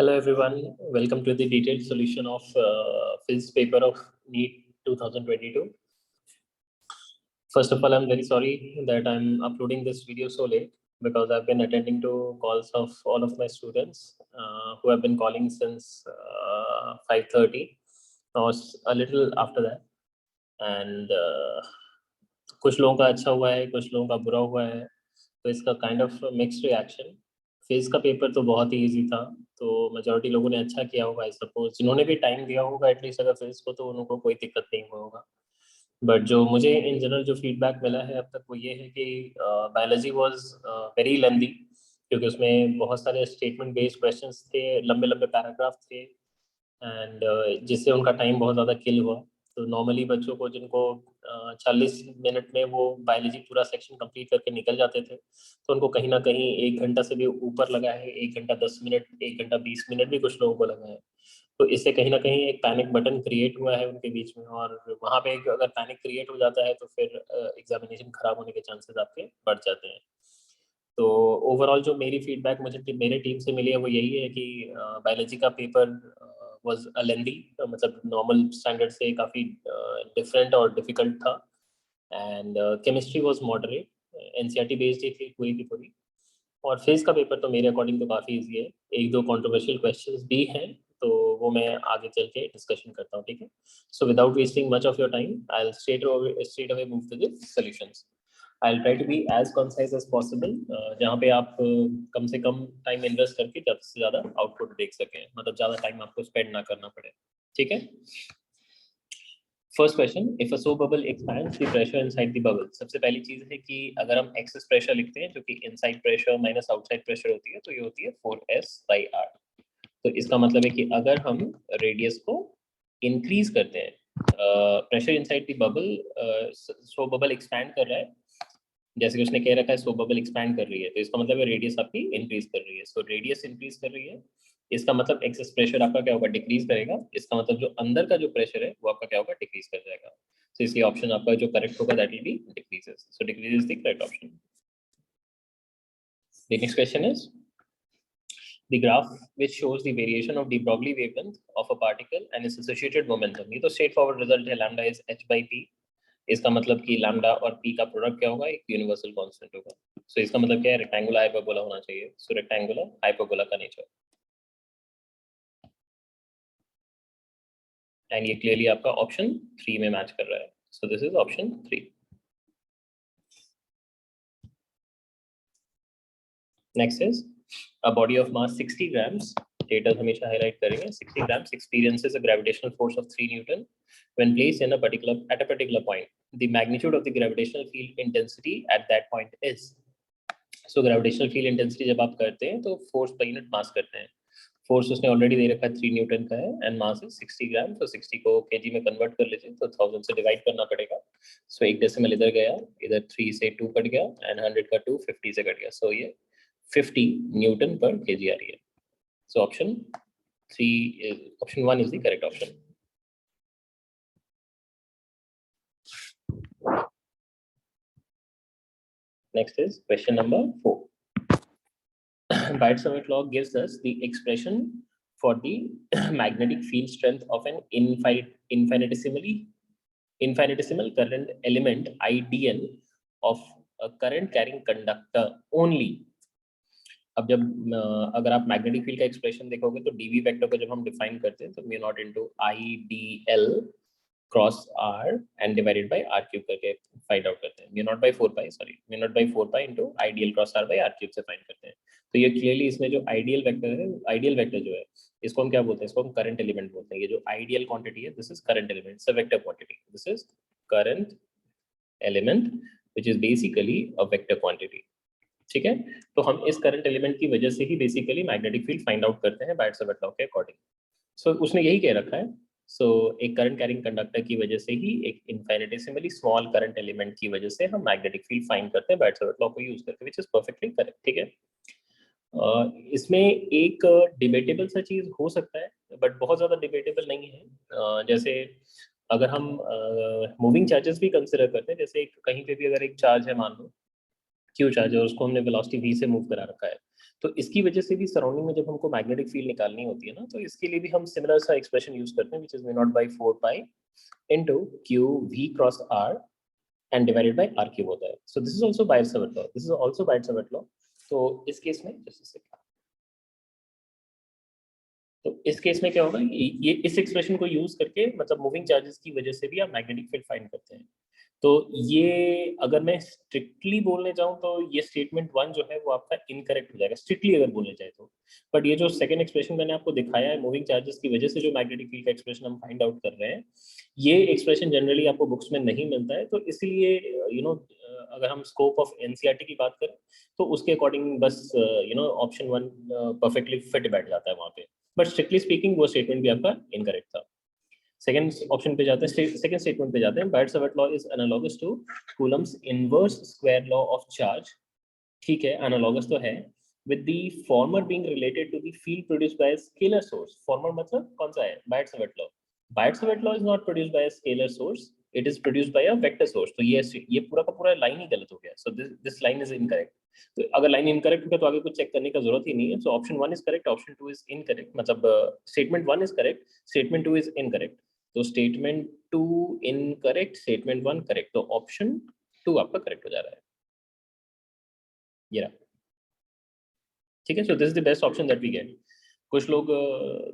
Hello everyone, welcome to the detailed solution of Phys paper of NEET 2022. First of all, I'm very sorry that I'm uploading this video so late because I've been attending to calls of all of my students who have been calling since 5:30 or a little after that. And कुछ लोगों का अच्छा हुआ है, कुछ लोगों का बुरा हुआ है, तो इसका kind of mixed reaction. Phase का पेपर तो बहुत ही इजी था, तो मेजॉरिटी लोगों ने अच्छा किया होगा। आई सपोज जिन्होंने भी टाइम दिया होगा एटलीस्ट अगर फेज को, तो उनको कोई दिक्कत नहीं हुआ होगा। बट जो मुझे इन जनरल जो फीडबैक मिला है अब तक वो ये है कि बायोलॉजी वाज वेरी लेंदी, क्योंकि उसमें बहुत सारे स्टेटमेंट बेस्ड क्वेश्चंस थे, लंबे लंबे पैराग्राफ थे, एंड जिससे उनका टाइम बहुत ज़्यादा किल हुआ। तो नॉर्मली बच्चों को जिनको 40 मिनट में वो बायोलॉजी पूरा सेक्शन कंप्लीट करके निकल जाते थे, तो उनको कहीं ना कहीं 1 घंटा से भी ऊपर लगा है। 1 घंटा 10 मिनट, 1 घंटा 20 मिनट भी कुछ लोगों को लगा है। तो इससे कहीं ना कहीं एक पैनिक बटन क्रिएट हुआ है उनके बीच में, और वहाँ पे अगर पैनिक क्रिएट हो जाता है तो फिर एग्जामिनेशन खराब होने के चांसेस आपके बढ़ जाते हैं। तो ओवरऑल जो मेरी फीडबैक मुझे मेरे टीम से मिली है वो यही है कि बायोलॉजी का पेपर वाज अ लेंदी, मतलब नॉर्मल स्टैंडर्ड से काफ़ी डिफरेंट और डिफिकल्ट था। And chemistry was moderate, NCERT based ही थी पूरी की पूरी। और फिजिक्स का पेपर तो मेरे अकॉर्डिंग तो काफ़ी इजी है। एक दो कंट्रोवर्शियल क्वेश्चंस भी हैं, तो वो मैं आगे चल के डिस्कशन करता हूँ, ठीक है। So without wasting much of your time I will straight away move to the solutions. I will try to be as concise as possible, जहाँ पे आप कम से कम टाइम इन्वेस्ट करके ज़्यादा से ज़्यादा आउटपुट देख सकें, मतलब ज़्यादा टाइम आपको स्पेंड ना करना पड़े, ठीक है। First question, if a soap bubble expands the pressure inside the bubble. सबसे पहली चीज है कि अगर हम एक्सेस प्रेशर लिखते हैं जो कि inside pressure minus outside pressure होती है, तो ये होती है 4s/r। तो इसका मतलब है कि अगर हम रेडियस को इंक्रीज करते हैं, pressure inside the bubble, soap bubble expand कर रहा है, जैसे कि उसने कह रखा है सोप बबल एक्सपैंड कर रही है, तो इसका मतलब है रेडियस आपकी इंक्रीज कर रही है। सो रेडियस इंक्रीज कर रही है, इसका मतलब एक्सेस प्रेशर आपका क्या होगा, डिक्रीज करेगा। इसका मतलब जो अंदर का जो प्रेशर है वो आपका क्या होगा, डिक्रीज कर जाएगा। तो इसलिए ऑप्शन आपका जो करेक्ट होगा that will be decreases. So decrease is the correct option. The next question is the graph which shows the variation of de Broglie wavelength of a particle and its associated momentum। ये तो straight forward result है, lambda is h/p। इसका मतलब कि lambda और p का product क्या होगा, एक यूनिवर्सल कांस्टेंट होगा। सो इसका मतलब क्या है, रेक्टेंगुलर हाइपरबोला होना चाहिए। सो रेक्टेंगुलर हाइपरबोला का नेचर, एंड ये क्लियरली आपका ऑप्शन 3 में मैच कर रहा है। So this is option 3। Next is a body of mass 60 grams, data हमेशा हाईलाइट करेंगे। 60 grams experiences a gravitational force of 3 Newton when placed in a particular point. The magnitude of the gravitational field intensity at that point is। So gravitational field intensity जब आप करते हैं तो force per unit mass करते हैं। Force उसने already दे रखा है 3 न्यूटन का है, एंड मास इज 60 ग्राम। तो 60 को केजी में कन्वर्ट कर लीजिए तो 1000 से डिवाइड करना पड़ेगा। सो एक डेसिमल इधर गया, इधर 3 से 2 कट गया, एंड 100 का 2 50 से कट गया। सो ये 50 न्यूटन पर केजी आ रही है। So option 1 is the correct option. Next is question number 4. Biot-Savart law gives us the expression for the magnetic field strength of an infinitesimal current element ideal of a current carrying conductor only। अब जब अगर आप magnetic field का expression देखोगे तो DV vector को जब हम डिफाइन करते हैं तो mu not into IDL cross r and divided by r cube करके फाइंड आउट करते हैं। Mu not by 4 pi, sorry, mu not by 4 pi into IDL cross r by r cube से फाइंड करते हैं। तो ये क्लियरली इसमें जो आइडियल वेक्टर है, आइडियल वेक्टर जो है, इसको हम क्या बोलते हैं, इसको हम करंट एलिमेंट बोलते हैं। ये जो आइडियल क्वांटिटी है, this is current element, it's a vector quantity, this is current element which is basically a vector quantity, ठीक है। तो हम इस करंट एलिमेंट की वजह से ही basically magnetic field find out करते हैं बायोट-सावर्ट लॉ के अकॉर्डिंग। सो उसने यही कह रखा है। सो एक करंट कैरिंग कंडक्टर की वजह से ही, एक इनफिनिटेसिमली स्मॉल करंट एलिमेंट की वजह से हम मैग्नेटिक फील्ड फाइंड करते हैं बायोट-सावर्ट लॉ को यूज करके, व्हिच इज परफेक्टली करेक्ट, ठीक है। इसमें एक डिबेटेबल सा चीज हो सकता है, बट बहुत ज्यादा डिबेटेबल नहीं है। जैसे अगर हम मूविंग चार्जेस भी कंसिडर करते हैं, जैसे कहीं पे भी अगर एक चार्ज है, मान लो क्यू चार्ज है, और उसको हमने वेलोसिटी v से मूव करा रखा है, तो इसकी वजह से भी सराउंडिंग में जब हमको मैग्नेटिक फील्ड निकालनी होती है ना, तो इसके लिए भी हम सिमिलर सा एक्सप्रेशन यूज करते हैं, which is V0/4 pi into Q V cross R and divided by R cube होता है. So this is also Biot-Savart law. This is also Biot-Savart law. तो इस केस में इस केस में क्या होगा, ये इस एक्सप्रेशन को यूज करके मतलब मूविंग चार्जेस की वजह से भी आप मैग्नेटिक फील्ड फाइंड करते हैं. तो ये अगर मैं स्ट्रिक्टली बोलने जाऊं तो ये स्टेटमेंट 1 जो है वो आपका इनकरेक्ट हो जाएगा, स्ट्रिक्टली अगर बोलने जाए तो. बट ये जो सेकंड एक्सप्रेशन मैंने आपको दिखाया है, मूविंग चार्जेस की वजह से जो मैग्नेटिक फील्ड का एक्सप्रेशन हम फाइंड आउट कर रहे हैं, ये एक्सप्रेशन जनरली आपको बुक्स में नहीं मिलता है. तो इसलिए अगर हम स्कोप ऑफ एनसीईआरटी की बात करें तो उसके अकॉर्डिंग बस ऑप्शन 1 परफेक्टली फिट बैठ जाता है वहाँ पे. बट स्ट्रिक्टली स्पीकिंग वो स्टेटमेंट भी आपका इनकरेक्ट था. सेकंड ऑप्शन पे जाते हैं, सेकंड स्टेटमेंट पे जाते हैं. Biot Savart law is analogous to Coulomb's inverse square law of charge. ठीक है, एनालॉगस तो है, with the former being related to the field produced by a scalar source. Former मतलब कौन सा है? Biot Savart law. Biot Savart law is not produced by a scalar source, it is produced by a vector source. तो ये पूरा का पूरा line ही गलत हो गया. So this line is incorrect. तो अगर लाइन इनकरेक्ट होगा तो आगे कुछ चेक करने का जरूरत ही नहीं है. So option 1 is correct, option 2 is incorrect. मतलब statement 1 is correct, statement 2 is incorrect. तो स्टेटमेंट 2 इनकरेक्ट, स्टेटमेंट 1 करेक्ट. तो ऑप्शन 2 आपका करेक्ट हो जा रहा है. ये रहा. ठीक है. So this is the best option that we get. कुछ लोग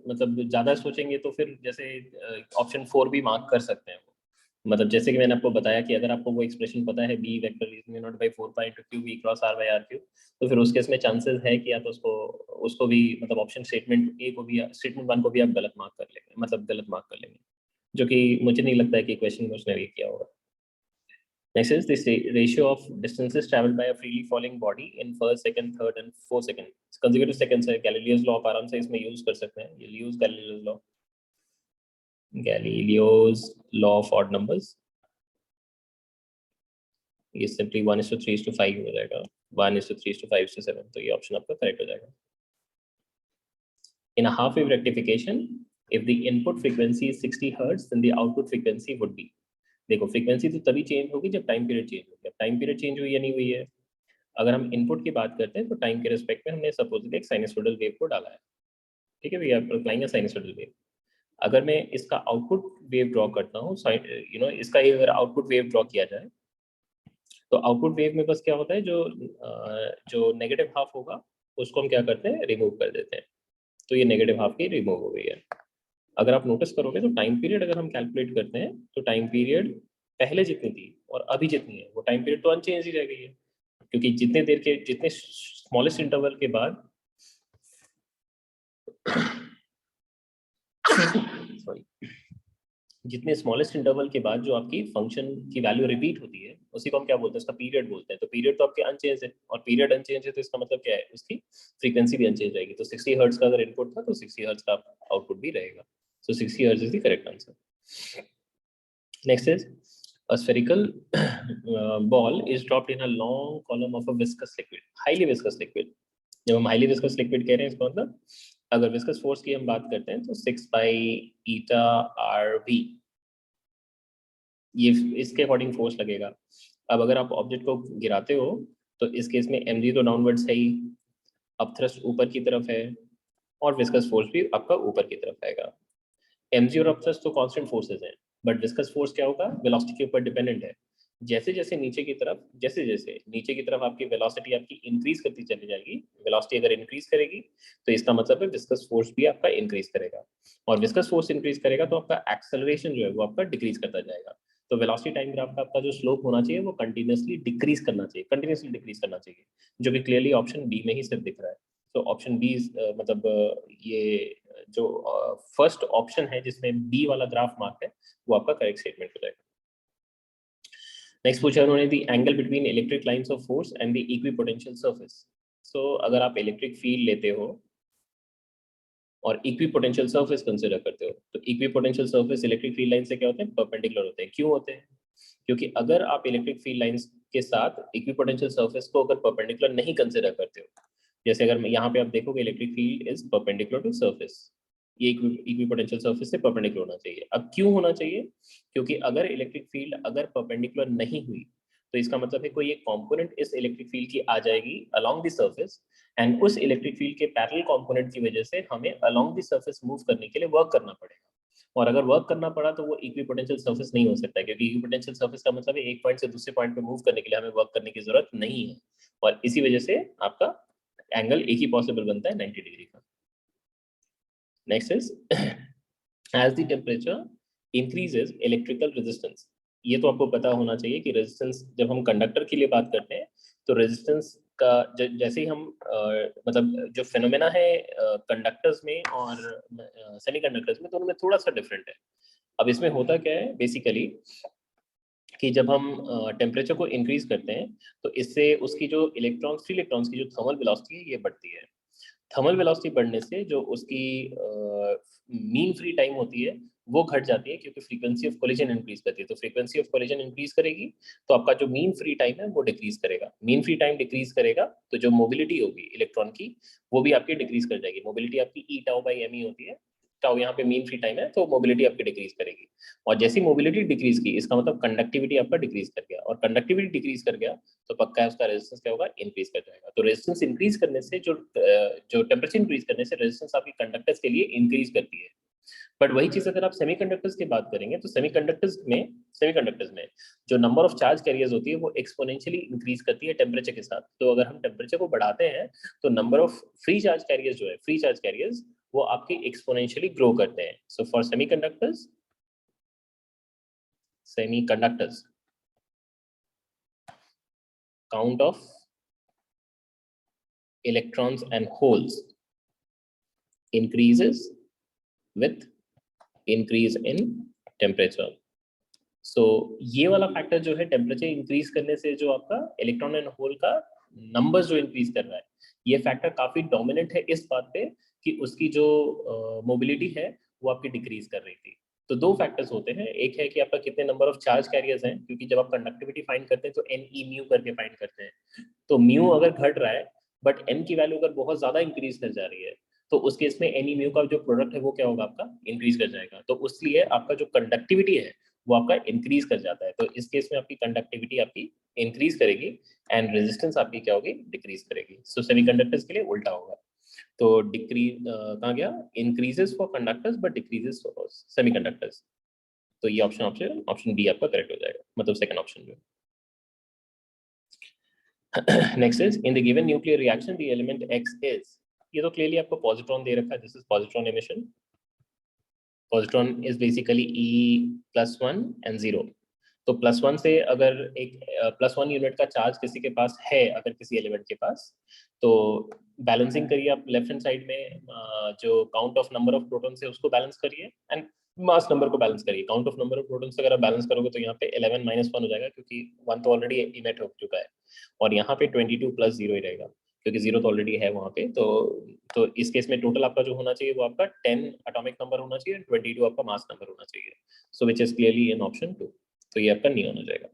मतलब ज्यादा सोचेंगे तो फिर जैसे ऑप्शन 4 भी मार्क कर सकते हैं. मतलब जैसे कि मैंने आपको बताया कि अगर आपको वो एक्सप्रेशन पता है B vector is V0/4 pi into Q V cross R by R cube, तो फिर उस केस में चांसेस है कि आप उसको भी मतलब ऑप्शन स्टेटमेंट ए को भी, स्टेटमेंट 1 को भी आप गलत मार्क कर लेंगे, मतलब गलत मार्क कर लेंगे, जो कि मुझे नहीं लगता है कि क्वेश्चन में उसने भी किया होगा. Next is this ratio of distances travelled by a freely falling body in first, second, third and fourth second. Consecutive seconds है. गैलीलियोस लॉ आप आराम से इसमें यूज कर सकते हैं. ये use Galileo's law, Galileo's law of odd numbers. ये सिंपली 1:3:5 हो जाएगा. 1:3:5:7. तो ये ऑप्शन आपका करेक्ट हो जाएगा. In a half wave rectification, if the input frequency is 60 Hz, then the output frequency would be. देखो फ्रीक्वेंसी तो तभी चेंज होगी जब टाइम पीरियड चेंज होगी. टाइम पीरियड चेंज हुई या नहीं हुई है. अगर हम इनपुट की बात करते हैं तो टाइम के रिस्पेक्ट में हमने सपोजली एक साइनसोइडल वेव को डाला है. ठीक है, we are applying a sinusoidal wave. अगर मैं इसका आउटपुट वेव ड्रॉ करता हूँ, इसका अगर आउटपुट वेव ड्रॉ किया जाए तो आउटपुट वेव में बस क्या होता है, जो नेगेटिव हाफ होगा उसको हम क्या करते हैं, रिमूव कर देते हैं. तो ये नेगेटिव हाफ की रिमूव हो गई है. अगर आप नोटिस करोगे तो टाइम पीरियड अगर हम कैलकुलेट करते हैं तो टाइम पीरियड पहले जितनी थी और अभी जितनी है वो टाइम पीरियड तो अनचेंज ही रह गई है. क्योंकि जितने स्मॉलेस्ट इंटरवल के बाद सॉरी जितने स्मॉलेस्ट इंटरवल के बाद जो आपकी फंक्शन की वैल्यू रिपीट होती है उसी को हम क्या बोलते हैं, इसका पीरियड बोलते हैं. तो पीरियड तो आपके अनचेंज है, और पीरियड अनचेंज है तो इसका मतलब क्या है, उसकी फ्रीक्वेंसी भी अनचेंज रहेगी. तो 60 हर्ट्ज का अगर इनपुट था तो 60 हर्ट्ज का आउटपुट भी रहेगा. सो 60 hertz is the correct answer. Next is a spherical ball is dropped in a long column of a viscous liquid, highly viscous liquid. जब हम हाईली विस्कस लिक्विड कह रहे हैं इसका मतलब अगर विस्कस फोर्स की हम बात करते हैं तो 6π(eta)RV ये इसके अकॉर्डिंग फोर्स लगेगा. अब अगर आप ऑब्जेक्ट को गिराते हो तो इस केस में mg तो डाउनवर्ड्स है ही, अपथ्रस्ट ऊपर की तरफ है, और विस्कस फोर्स भी आपका ऊपर की तरफ आएगा. mg और अपथ्रस्ट तो कांस्टेंट फोर्सेस हैं, बट विस्कस फोर्स क्या होगा, वेलोसिटी के ऊपर डिपेंडेंट है. जैसे जैसे नीचे की तरफ आपकी वेलोसिटी आपकी इंक्रीज करती चली जाएगी, वेलोसिटी अगर इंक्रीज करेगी तो इसका मतलब है विस्कस फोर्स भी आपका इंक्रीज करेगा, और विस्कस फोर्स इंक्रीज करेगा तो आपका एक्सेलरेशन जो है वो आपका डिक्रीज करता जाएगा. तो वेलोसिटी टाइम ग्राफ का आपका जो स्लोप होना चाहिए वो कंटिन्यूअसली डिक्रीज करना चाहिए, जो कि क्लियरली ऑप्शन बी में ही सिर्फ दिख रहा है. तो ऑप्शन बी मतलब ये जो फर्स्ट ऑप्शन है जिसमें बी वाला ग्राफ मार्क है वो आपका करेक्ट स्टेटमेंट हो जाएगा. नेक्स्ट पूछा उन्होंने the angle between electric lines of force and the equipotential surface. So अगर आप इलेक्ट्रिक फील्ड लेते हो और इक्विपोटेंशियल सरफेस कंसीडर करते हो तो equipotential surface electric field line से क्या होते हैं, परपेंडिकुलर होते हैं. क्यों होते हैं, क्योंकि अगर आप इलेक्ट्रिक फील्ड लाइंस के साथ इक्विपोटेंशियल सरफेस को अगर परपेंडिकुलर नहीं कंसीडर करते हो, जैसे अगर यहाँ पे आप देखोगे electric field is perpendicular to surface, ये इक्विपोटेंशियल सरफेस से परपेंडिकुलर होना चाहिए. अब क्यों होना चाहिए, क्योंकि अगर इलेक्ट्रिक फील्ड अगर परपेंडिकुलर नहीं हुई तो इसका मतलब है कोई एक कंपोनेंट इस इलेक्ट्रिक फील्ड की आ जाएगी अलोंग द सरफेस, एंड उस इलेक्ट्रिक फील्ड के पैरेलल कंपोनेंट की वजह से हमें अलोंग द सरफेस मूव करने के लिए वर्क करना पड़ेगा। और अगर वर्क करना पड़ा तो वो इक्विपोटेंशियल सरफेस नहीं हो सकता, क्योंकि इक्विपोटेंशियल सरफेस का मतलब है एक पॉइंट से दूसरे पॉइंट पे मूव करने के लिए हमें वर्क करने की जरूरत नहीं है, और इसी वजह से आपका एंगल एक ही पॉसिबल बनता है 90 डिग्री का। Next is as the temperature increases electrical resistance. ये तो आपको पता होना चाहिए कि रेजिस्टेंस, जब हम कंडक्टर के लिए बात करते हैं तो रेजिस्टेंस का जैसे ही हम मतलब जो फिनोमेना है कंडक्टर्स में और सेमीकंडक्टर्स में, तो उनमें थोड़ा सा डिफरेंट है। अब इसमें होता क्या है बेसिकली कि जब हम टेम्परेचर को इंक्रीज करते हैं तो इससे उसकी जो इलेक्ट्रॉन्स, फ्री इलेक्ट्रॉन्स की जो थर्मल वेलोसिटी है ये बढ़ती है। थर्मल वेलोसिटी बढ़ने से जो उसकी मीन फ्री टाइम होती है वो घट जाती है, क्योंकि फ्रीक्वेंसी ऑफ कोलिजन इंक्रीज करती है। तो फ्रीक्वेंसी ऑफ कोलिजन इंक्रीज करेगी तो आपका जो मीन फ्री टाइम है वो डिक्रीज करेगा। मीन फ्री टाइम डिक्रीज करेगा तो जो मोबिलिटी होगी इलेक्ट्रॉन की वो भी आपकी डिक्रीज कर जाएगी। मोबिलिटी आपकी ई टाउ बाई एम ई होती है, टाउ यहाँ पे मीन फ्री टाइम है, तो मोबिलिटी आपकी डिक्रीज करेगी। और जैसी मोबिलिटी डिक्रीज की, इसका मतलब कंडक्टिविटी आपका डिक्रीज कर गया, और कंडक्टिविटी डिक्रीज कर गया तो पक्का है उसका रेजिस्टेंस क्या होगा, इंक्रीज कर जाएगा। तो रेजिस्टेंस इंक्रीज करने से जो टेम्परेचर इंक्रीज करने से रेजिस्टेंस आपकी कंडक्टर्स के लिए इंक्रीज करती है। बट वही चीज अगर आप सेमीकंडक्टर्स की बात करेंगे तो सेमीकंडक्टर्स में जो नंबर ऑफ चार्ज कैरियर्स होती है वो एक्सपोनेंशियली इंक्रीज करती है टेम्परेचर के साथ। तो अगर हम टेम्परेचर को बढ़ाते हैं तो number of free charge carriers जो है, फ्री चार्ज कैरियर्स वो आपके एक्सपोनेंशियली ग्रो करते हैं। So for semiconductors count of electrons and holes increases with increase in temperature. So ये वाला फैक्टर जो है टेम्परेचर इंक्रीज करने से जो आपका इलेक्ट्रॉन एंड होल का नंबर जो इंक्रीज कर रहा है, ये फैक्टर काफी डोमिनेंट है इस बात पे कि उसकी जो मोबिलिटी है वो आपकी डिक्रीज कर रही थी। तो दो फैक्टर्स होते हैं, एक है कि आपका कितने नंबर ऑफ चार्ज कैरियर्स हैं, क्योंकि जब आप कंडक्टिविटी फाइंड करते हैं तो एन ई म्यू करके फाइंड करते हैं। तो म्यू अगर घट रहा है बट एन की वैल्यू अगर बहुत ज्यादा इंक्रीज कर जा रही है तो उस केस में एन ई म्यू का जो प्रोडक्ट है वो क्या होगा, आपका इंक्रीज कर जाएगा। तो उसलिए आपका जो कंडक्टिविटी है वो आपका इंक्रीज कर जाता है। तो इस केस में आपकी कंडक्टिविटी आपकी इंक्रीज करेगी एंड रेजिस्टेंस आपकी क्या होगी, डिक्रीज करेगी। सो सेमीकंडक्टर्स के लिए उल्टा होगा। तो डिक्रीज कहाँ गया, increases for conductors but decreases for semiconductors. तो ये ऑप्शन बी आपका करेक्ट हो जाएगा, मतलब सेकंड ऑप्शन जो। Next is in the given nuclear reaction the element X is, ये तो क्लियरली आपको पॉजिट्रॉन दे रखा है, this is positron emission. Positron is basically E+1 and 0। तो +1 से अगर एक +1 यूनिट का चार्ज किसी के पास है, अगर किसी एलिमेंट के पास, तो बैलेंसिंग करिए आप लेफ्ट हैंड साइड में जो count of number of protons है उसको बैलेंस करिए एंड मास नंबर को बैलेंस करिए। Count of number of protons अगर आप बैलेंस करोगे तो यहाँ पे 11 - 1 हो जाएगा, क्योंकि 1 तो ऑलरेडी इमिट हो चुका है, और यहाँ पे 22 + 0 ही रहेगा, क्योंकि 0 तो ऑलरेडी है वहाँ पे। तो इस केस में टोटल आपका जो होना चाहिए वो आपका 10 एटॉमिक नंबर होना चाहिए, 22 आपका मास नंबर होना चाहिए। So which is clearly in option 2। तो ये आपका नहीं होना जाएगा।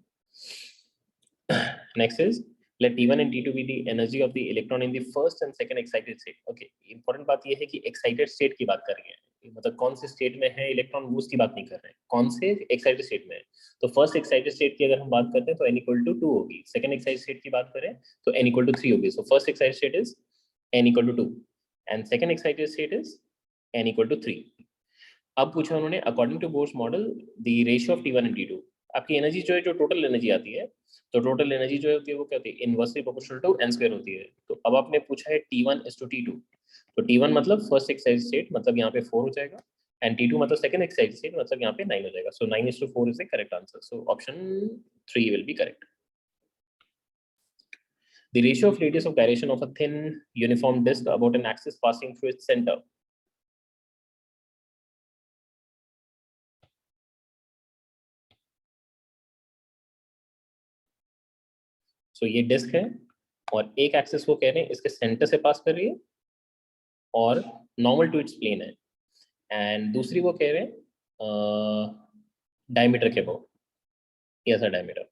Next is let T1 and T2 be the energy of the electron in the first and second excited state। okay, important बात ये है कि excited state की बात कर रही है, मतलब कौन से स्टेट में है इलेक्ट्रॉन, वो उसकी बात नहीं कर रहे हैं, कौन से एक्साइटेड स्टेट में है। तो फर्स्ट एक्साइटेड स्टेट की अगर हम बात करते हैं तो n = 2 होगी। सेकंड एक्साइटेड स्टेट की बात करें तो n = 3 होगी। So first excited state is n = 2 and second excited state is n = 3। अब पूछा उन्होंने according to Bohr's model the ratio of T1 and T2, आपकी एनर्जी जो है, जो टोटल एनर्जी आती है, तो टोटल एनर्जी जो होती है वो क्या होती है, इनवर्सली प्रोपोर्शनल टू n² होती है। तो अब आपने पूछा है T1:T2, तो T1 मतलब फर्स्ट एक्साइटेड स्टेट, मतलब यहाँ पे 4 हो जाएगा, एंड T2 मतलब सेकंड एक्साइटेड स्टेट, मतलब यहाँ पे 9 हो जाएगा। सो 9:4 is the correct answer. So option 3 will be correct. The ratio of radius of gyration of a thin uniform disk about an axis passing through its center। सो ये disc है और एक axis वो कह रहे हैं इसके सेंटर से पास कर रही है और नॉर्मल टू इट्स प्लेन है, एंड दूसरी वो कह रहे हैं डायमीटर के वो, ये ऐसा डायमीटर।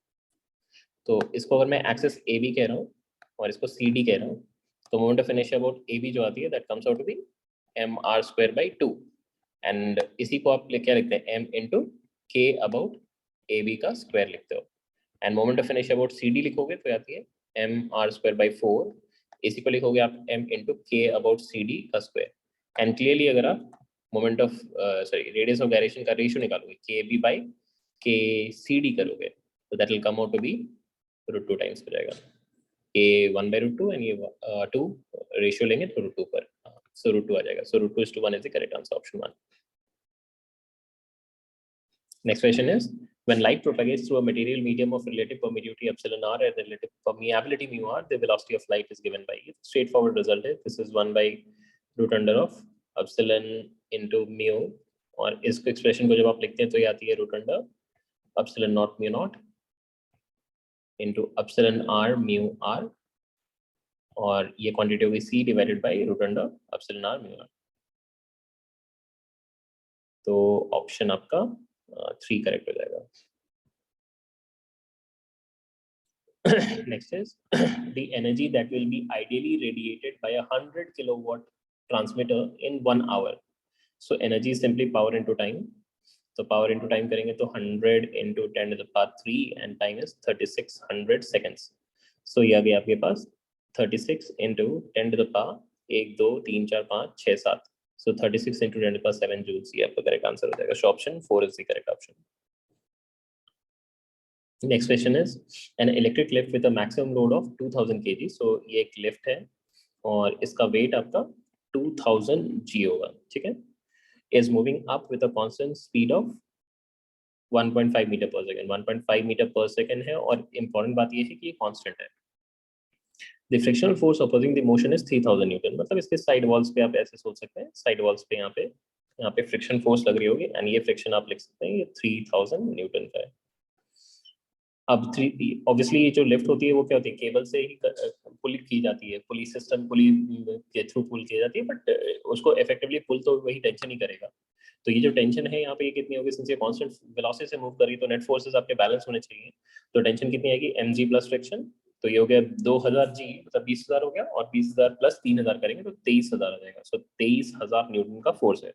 तो इसको अगर मैं एक्सिस ए बी कह रहा हूँ और इसको सी डी कह रहा हूँ, तो moment of inertia about A B जो आती है that comes out to be mr²/2, and इसी को आप क्या लिखते हैं m × k about A B का स्क्वायर लिखते हो। And moment of inertia about CD लिखोगे तो आती है mr²/4, इसी को लिखोगे आप m into K about CD का स्क्वायर। एंड क्लियरली अगर आप moment of radius of gyration का रेशियो निकालोगे KB/KCD करोगे तो that will come out to be √2 times हो जाएगा। ये 1/√2 एंड ये 2 रेशियो लेंगे तो √2 पर, सो √2 आ जाएगा। सो √2:1 is the correct answer, option 1। Next question is, when light propagates through a material medium of relative permittivity epsilon r and relative permeability mu r, the velocity of light is given by it. Straightforward result is this is 1/√under of epsilon into mu, और इस expression को जब आप लिखते हैं तो ये आती है √under epsilon naught mu naught into epsilon r mu r, और ये क्वांटिटी होगी c divided by √under epsilon r mu r। तो ऑप्शन आपका 3 करेक्ट हो जाएगा। Next is the energy that will be ideally radiated by a 100 kilowatt transmitter in 1 hour. So energy is simply power into time. So power into time करेंगे तो 100 into 10 to the power 3 and time is 3600 seconds. So ये आ गया आपके पास 36 into 10 to the power 1 2 3 4 5 6 7, so 36 into 10 to the power 7 joules, ये आपका correct answer हो जाएगा। So option 4 is the correct option. Next question is, an electric lift with a maximum load of 2000 kg. So ये एक lift है और इसका wait आपका 2000 g होगा, ठीक है। Is moving up with a constant speed of 1.5 metre पर सेकेंड। 1.5 मीटर पर सेकेंड है और इम्पोर्टेंट बात ये है कि ये कांस्टेंट है। The frictional force opposing the motion is 3000 Newton. मतलब इसके साइड वॉल्स पे आप ऐसे सोच सकते हैं, साइड वॉल्स पे यहाँ पे फ्रिक्शन फोर्स लग रही होगी एंड ये फ्रिक्शन आप लिख सकते हैं ये 3000 न्यूटन का है। अब ऑब्वियसली ये जो लिफ्ट होती है वो क्या होती है, केबल से ही पुल की जाती है, पुली सिस्टम पुली के थ्रू पुल की जाती है, बट उसको इफेक्टिवली पुल तो वही टेंशन ही करेगा। तो ये जो टेंशन है यहाँ पे ये कितनी होगी, सिंस ये कांस्टेंट वेलोसिटी से मूव कर रही है तो नेट फोर्सेस आपके बैलेंस होने चाहिए। तो टेंशन कितनी आएगी, mg प्लस फ्रिक्शन, तो ये हो गया 2000 g मतलब 20000 हो गया, और 20000 प्लस 3000 करेंगे तो 23000 आ जाएगा। सो 23000 न्यूटन का फोर्स है।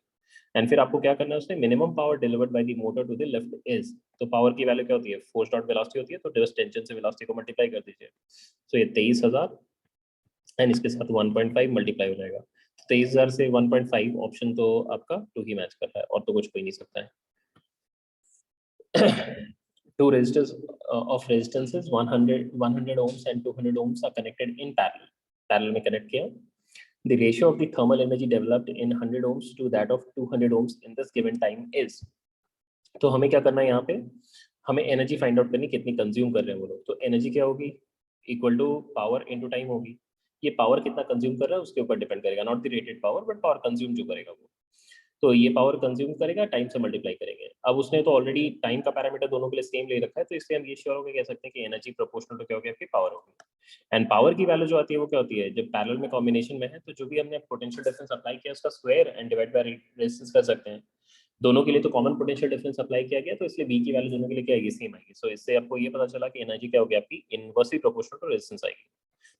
एंड फिर आपको क्या करना है उसमें, minimum power delivered by the motor to the lift is, तो पावर की वैल्यू क्या होती है, फोर्स डॉट वेलोसिटी होती है, तो बस टेंशन से वेलोसिटी को मल्टीप्लाई कर दीजिए। सो ये 23000 एंड इसके साथ 1.5 मल्टीप्लाई हो जाएगा। 23000 से 1.5 ऑप्शन तो आपका 2 ही मैच कर रहा है और तो कुछ हो ही नहीं सकता है। Two resistors of resistances 100 ohms and 200 ohms are connected in parallel में connect किया। The ratio of the thermal energy developed in 100 ohms to that of 200 ohms in this given time is, तो हमें क्या करना है यहाँ पे, हमें एनर्जी फाइंड आउट करनी कितनी कंज्यूम कर रहे हैं वो लोग। तो एनर्जी क्या होगी, equal to power into time होगी। ये पावर कितना कंज्यूम कर रहा है उसके ऊपर डिपेंड करेगा, not the rated power but power consume जो करेगा वो। तो ये पावर कंज्यूम करेगा, टाइम से मल्टीप्लाई करेंगे। अब उसने तो ऑलरेडी टाइम का पैरामीटर दोनों के लिए सेम ले रखा है, तो इसलिए हम ये श्योर होकर कह सकते हैं कि एनर्जी प्रोपोर्शनल टू क्या होगी, आपकी पावर होगी। एंड पावर की वैल्यू जो आती है वो क्या होती है, जब पैरेलल में कॉम्बिनेशन में है तो जो भी हमने पोटेंशियल डिफरेंस अप्लाई किया उसका square and divide by resistance कर सकते हैं। दोनों के लिए तो कॉमन पोटेंशियल डिफरेंस अप्लाई किया गया, तो इसलिए बी की वैल्यू दोनों के लिए क्या आएगी, सेम आएगी। सो इससे आपको ये पता चला कि एनर्जी क्या होगी आपकी, इनवर्सली प्रोपोर्शनल टू रेजिस्टेंस आएगी।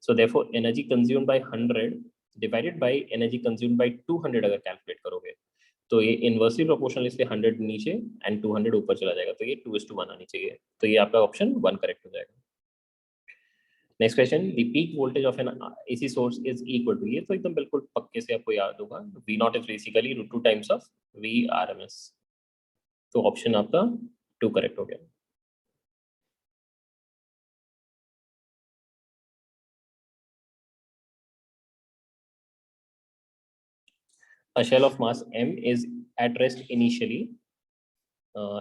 So therefore energy consumed by 100 divided by energy consumed by 200 अगर कैलकुलेट करोगे तो ये इनवर्सली प्रोपोर्शनल, इसलिए 100 नीचे एंड 200 ऊपर चला जाएगा, तो ये 2:1 आनी चाहिए। तो ये आपका ऑप्शन 1 करेक्ट हो जाएगा। Next question, the peak voltage of an AC source is equal to, ये तो एकदम बिल्कुल पक्के से आपको याद होगा, V not is basically √2 times of VRMS। तो ऑप्शन आपका 2 करेक्ट हो गया। A shell of mass m is at rest initially.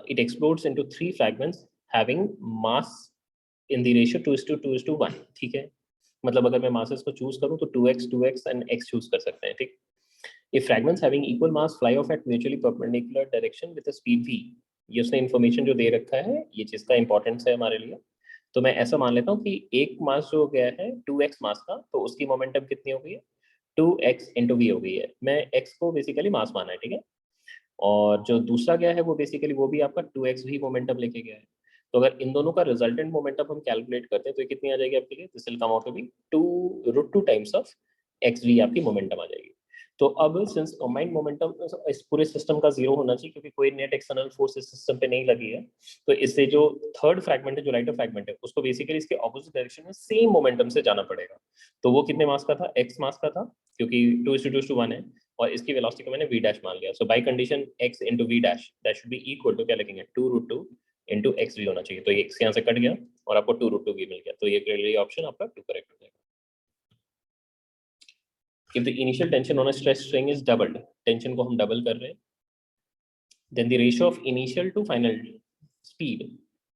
It explodes into 3 fragments having mass in the ratio 2:2:1। ठीक है, मतलब अगर मैं masses को चूज करूं तो 2x 2x and x choose कर सकते हैं, ठीक। If fragments having equal mass fly off at mutually perpendicular direction with a speed v, ये उसने इन्फॉर्मेशन जो दे रखा है ये चीज का इंपॉर्टेंस है हमारे लिए। तो मैं ऐसा मान लेता हूँ कि एक मास जो गया है 2x मास का, तो उसकी मोमेंटम कितनी हो गई है, 2x इंटू वी हो गई है। मैं x को बेसिकली मास माना है, ठीक है, और जो दूसरा गया है वो बेसिकली वो भी आपका 2x भी मोमेंटम लेके गया है। तो अगर इन दोनों का रिजल्टेंट मोमेंटम हम कैलकुलेट करते हैं तो ये कितनी आ जाएगी आपके लिए, this will come out to be 2 √2 times of xv आपकी मोमेंटम आ जाएगी। तो अब सिंस कंबाइंड मोमेंटम इस पूरे सिस्टम का जीरो होना चाहिए क्योंकि कोई नेट एक्सटर्नल फोर्स इस सिस्टम पे नहीं लगी है, तो इससे जो थर्ड फ्रैगमेंट है, जो राइटर फ्रैगमेंट है, उसको बेसिकली इसके ऑपोजिट डायरेक्शन में सेम मोमेंटम से जाना पड़ेगा। तो वो कितने मास का था? x मास का था, क्योंकि 2:2:1 है, और इसकी वेलोसिटी को मैंने v डैश मान लिया। So by condition x into V dash that should be equal to, क्या लिखेंगे, 2√2 इंटू एक्स वी होना चाहिए। तो ये x यहाँ से कट गया और आपको 2√2v मिल गया। तो ये क्लियरली ऑप्शन आपका 2 करेक्ट हो जाएगा। If the initial tension on a stress string is doubled, tension को हम डबल कर रहे हैं, then the ratio of initial to final speed,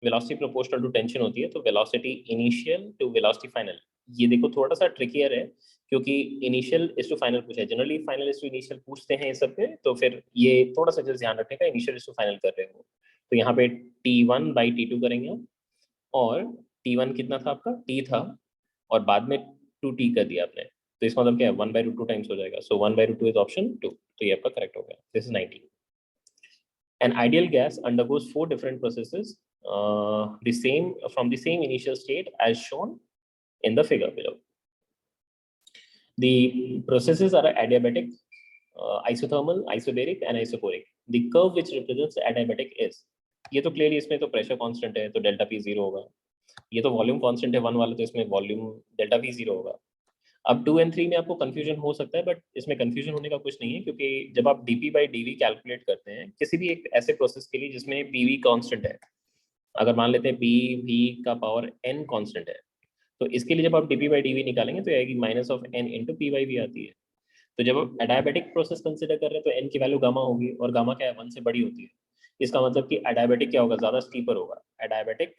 velocity proportional to tension होती है, तो velocity initial to velocity final, ये देखो थोड़ा सा ट्रिकियर है क्योंकि इनिशियल इज टू फाइनल पूछा है। Generally final is to initial पूछते हैं इस सब पे, तो फिर ये थोड़ा सा ध्यान रखने का, इनिशियल इज टू फाइनल कर रहे हो तो यहाँ पे T1/T2 करेंगे, और T1 कितना था आपका? T था, और बाद में 2T कर दिया आपने, तो इसका मतलब क्या है? 1/√2 टाइम्स हो जाएगा। सो 1/√2 इज ऑप्शन 2, तो ये आपका करेक्ट हो गया। This is 90। An ideal gas undergoes 4 different processes, the same from the same initial state as shown in the figure below. The processes are adiabatic, isothermal, isobaric, and isoporic. The curve which represents the adiabatic is, ये तो clearly इसमें तो pressure constant है, तो delta P zero होगा। ये तो volume constant है 1 वाला, तो इसमें वॉल्यूम डेल्टा पी जीरो होगा। अब 2 और 3 में आपको कंफ्यूजन हो सकता है, बट इसमें कंफ्यूजन होने का कुछ नहीं है, क्योंकि जब आप dp/dv कैलकुलेट करते हैं किसी भी एक ऐसे प्रोसेस के लिए जिसमें pv कांस्टेंट है, अगर मान लेते हैं pv का पावर n कांस्टेंट है, तो इसके लिए जब आप dp/dv निकालेंगे तो आएगी minus of n into P by V आती है। तो जब आप एडायबिटिक प्रोसेस कंसिडर कर रहे हैं तो n की वैल्यू गामा होगी, और गामा क्या है? 1 से बड़ी होती है। इसका मतलब कि एडायबिटिक क्या होगा? ज्यादा स्टीपर होगा। एडायबिटिक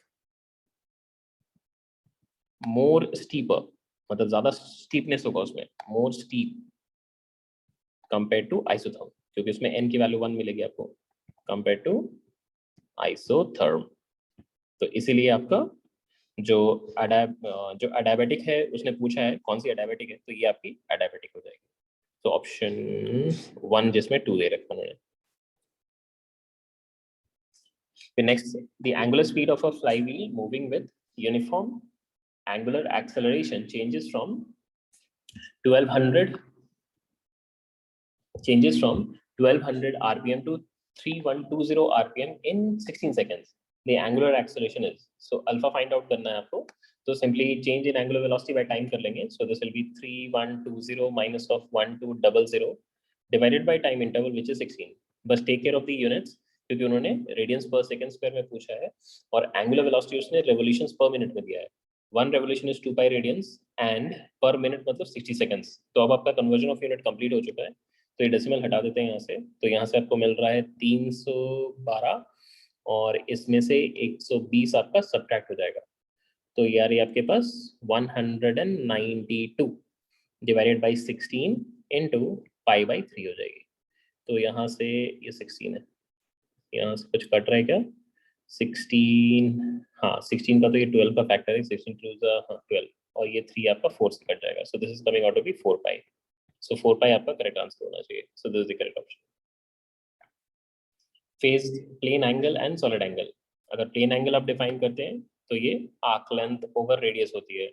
मोर स्टीपर, मतलब ज्यादा स्टीपनेस होगा उसमें, मोर स्टीप कंपेयर टू आइसोथर्म, क्योंकि उसमें n की वैल्यू 1 मिलेगी आपको कंपेयर टू आइसोथर्म। तो इसीलिए आपका जो एडायबिटिक है उसने पूछा है कौन सी एडायबिटिक है, तो ये आपकी एडायबिटिक हो जाएगी। तो ऑप्शन 1 जिसमें 2 दे रखा उन्होंने। The next, the angular speed of a flywheel moving with uniform angular acceleration changes from 1200 rpm to 3120 rpm in 16 seconds. The angular acceleration is, so alpha find out करना है आपको, तो simply change in angular velocity by time कर लेंगे। So this will be 3120 minus of 1200 divided by time interval which is 16. बस take care of the units, क्योंकि उन्होंने radiance पर सेकंड स्क्वायर में पूछा है, और एंगुलर वेलोसिटी उसने रेवोल्यूशंस पर मिनट में दिया है। 1 revolution is 2 pi radiance and पर मिनट मतलब 60 सेकंड्स। तो अब आपका कन्वर्जन ऑफ यूनिट कंप्लीट हो चुका है, तो ये डेसिमल हटा देते हैं यहाँ से, तो यहाँ से आपको मिल रहा है 312, और इसमें से 120 आपका सब्ट्रैक्ट हो जाएगा। तो यार ये आपके पास 192 divided by 16 into pi by 3 हो जाएगी। तो यहाँ से ये 16 है, यहाँ से कुछ कट रहा है क्या? 16, हाँ 16 का तो ये 12 का फैक्टर है, 16 टू हाँ 12, और ये 3 आपका 4 से कट जाएगा। So this is coming out to be 4 pi. So 4 pi आपका करेक्ट आंसर होना चाहिए। So this is the correct option. Phase, plane angle and solid angle. अगर प्लेन एंगल आप डिफाइन करते हैं तो ये आर्क लेंथ ओवर रेडियस होती है,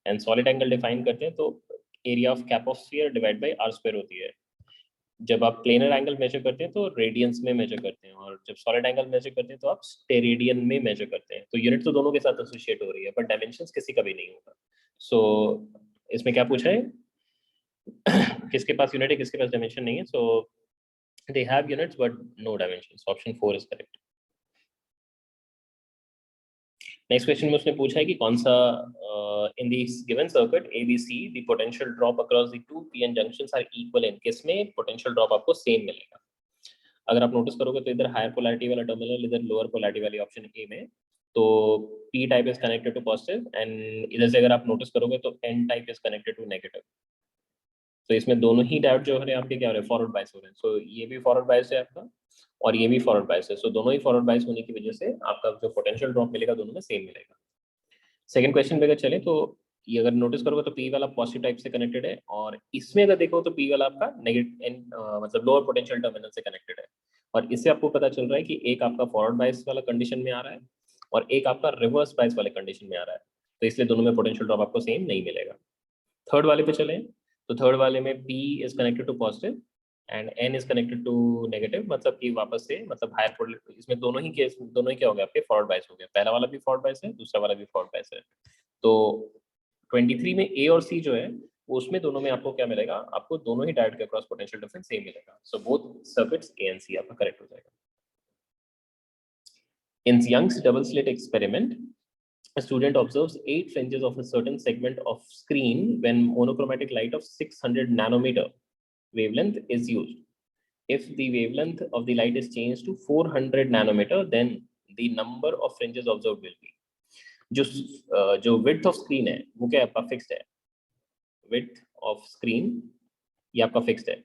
एंड सॉलिड एंगल डिफाइन करते हैं तो area of cap of sphere divide by R square होती है। जब आप प्लेनर एंगल मेजर करते हैं तो रेडियंस में मेजर करते हैं, और जब सॉलिड एंगल मेजर करते हैं तो आप स्टेरेडियन में मेजर करते हैं। तो यूनिट तो दोनों के साथ एसोसिएट हो रही है, बट डायमेंशंस किसी का भी नहीं होगा। सो इसमें क्या पूछा है? किसके पास यूनिट है, किसके पास डायमेंशन नहीं है? So they have units but no dimensions. Option 4 is correct. Next question में उसने पूछा है कि कौन सा in this given circuit ABC the potential drop across the two PN junctions are equal in, किसमें पोटेंशियल ड्रॉप आपको सेम मिलेगा? अगर आप नोटिस करोगे तो इधर हायर पोलैरिटी वाला टर्मिनल, इधर लोअर पोलैरिटी वाली ऑप्शन ए में, तो P type is connected to positive, and इधर से अगर आप नोटिस करोगे तो N type is connected to negative. तो इसमें दोनों ही डायोड जो है आपके क्या हो रहे हैं? फॉरवर्ड बायस हो रहे हैं। सो ये भी फॉरवर्ड बायस है आपका, और ये भी फॉरवर्ड बायस है। सो दोनों ही फॉरवर्ड बायस होने की वजह से आपका जो पोटेंशियल ड्रॉप मिलेगा दोनों में सेम मिलेगा। सेकंड क्वेश्चन पे अगर चले तो ये अगर नोटिस करोगे तो पी वाला पॉजिटिव टाइप से कनेक्टेड है, और इसमें अगर देखो तो पी वाला आपका नेगेटिव मतलब लोअर पोटेंशियल टर्मिनल से कनेक्टेड है। और इससे आपको पता चल रहा है कि एक आपका फॉरवर्ड बायस वाला कंडीशन में आ रहा है और एक आपका रिवर्स बायस वाले कंडीशन में आ रहा है, तो इसलिए दोनों में पोटेंशियल ड्रॉप आपको सेम नहीं मिलेगा। थर्ड वाले पे चले, तो थर्ड वाले में P is connected to positive and N is connected to negative, मतलब कि वापस से मतलब हायर प्रोबेबिलिटी, इसमें दोनों ही केस, दोनों ही क्या हो गया आपके फॉरवर्ड बायस हो गया, पहला वाला भी फॉरवर्ड बायस है, दूसरा वाला भी फॉरवर्ड बायस है। तो 23 में A और C जो है उसमें दोनों में आपको क्या मिलेगा, आपको दोनों ही डायोड के अक्रॉस पोटेंशियल डिफरेंस सेम मिलेगा। So both circuits A and C आपका करेक्ट हो जाएगा। In Young's double slit experiment, a student observes 8 fringes of a certain segment of screen when monochromatic light of 600 nanometer wavelength is used. If the wavelength of the light is changed to 400 nanometer, then the number of fringes observed will be. जो width of screen है वो क्या आपका fixed है, width of screen ये आपका fixed है,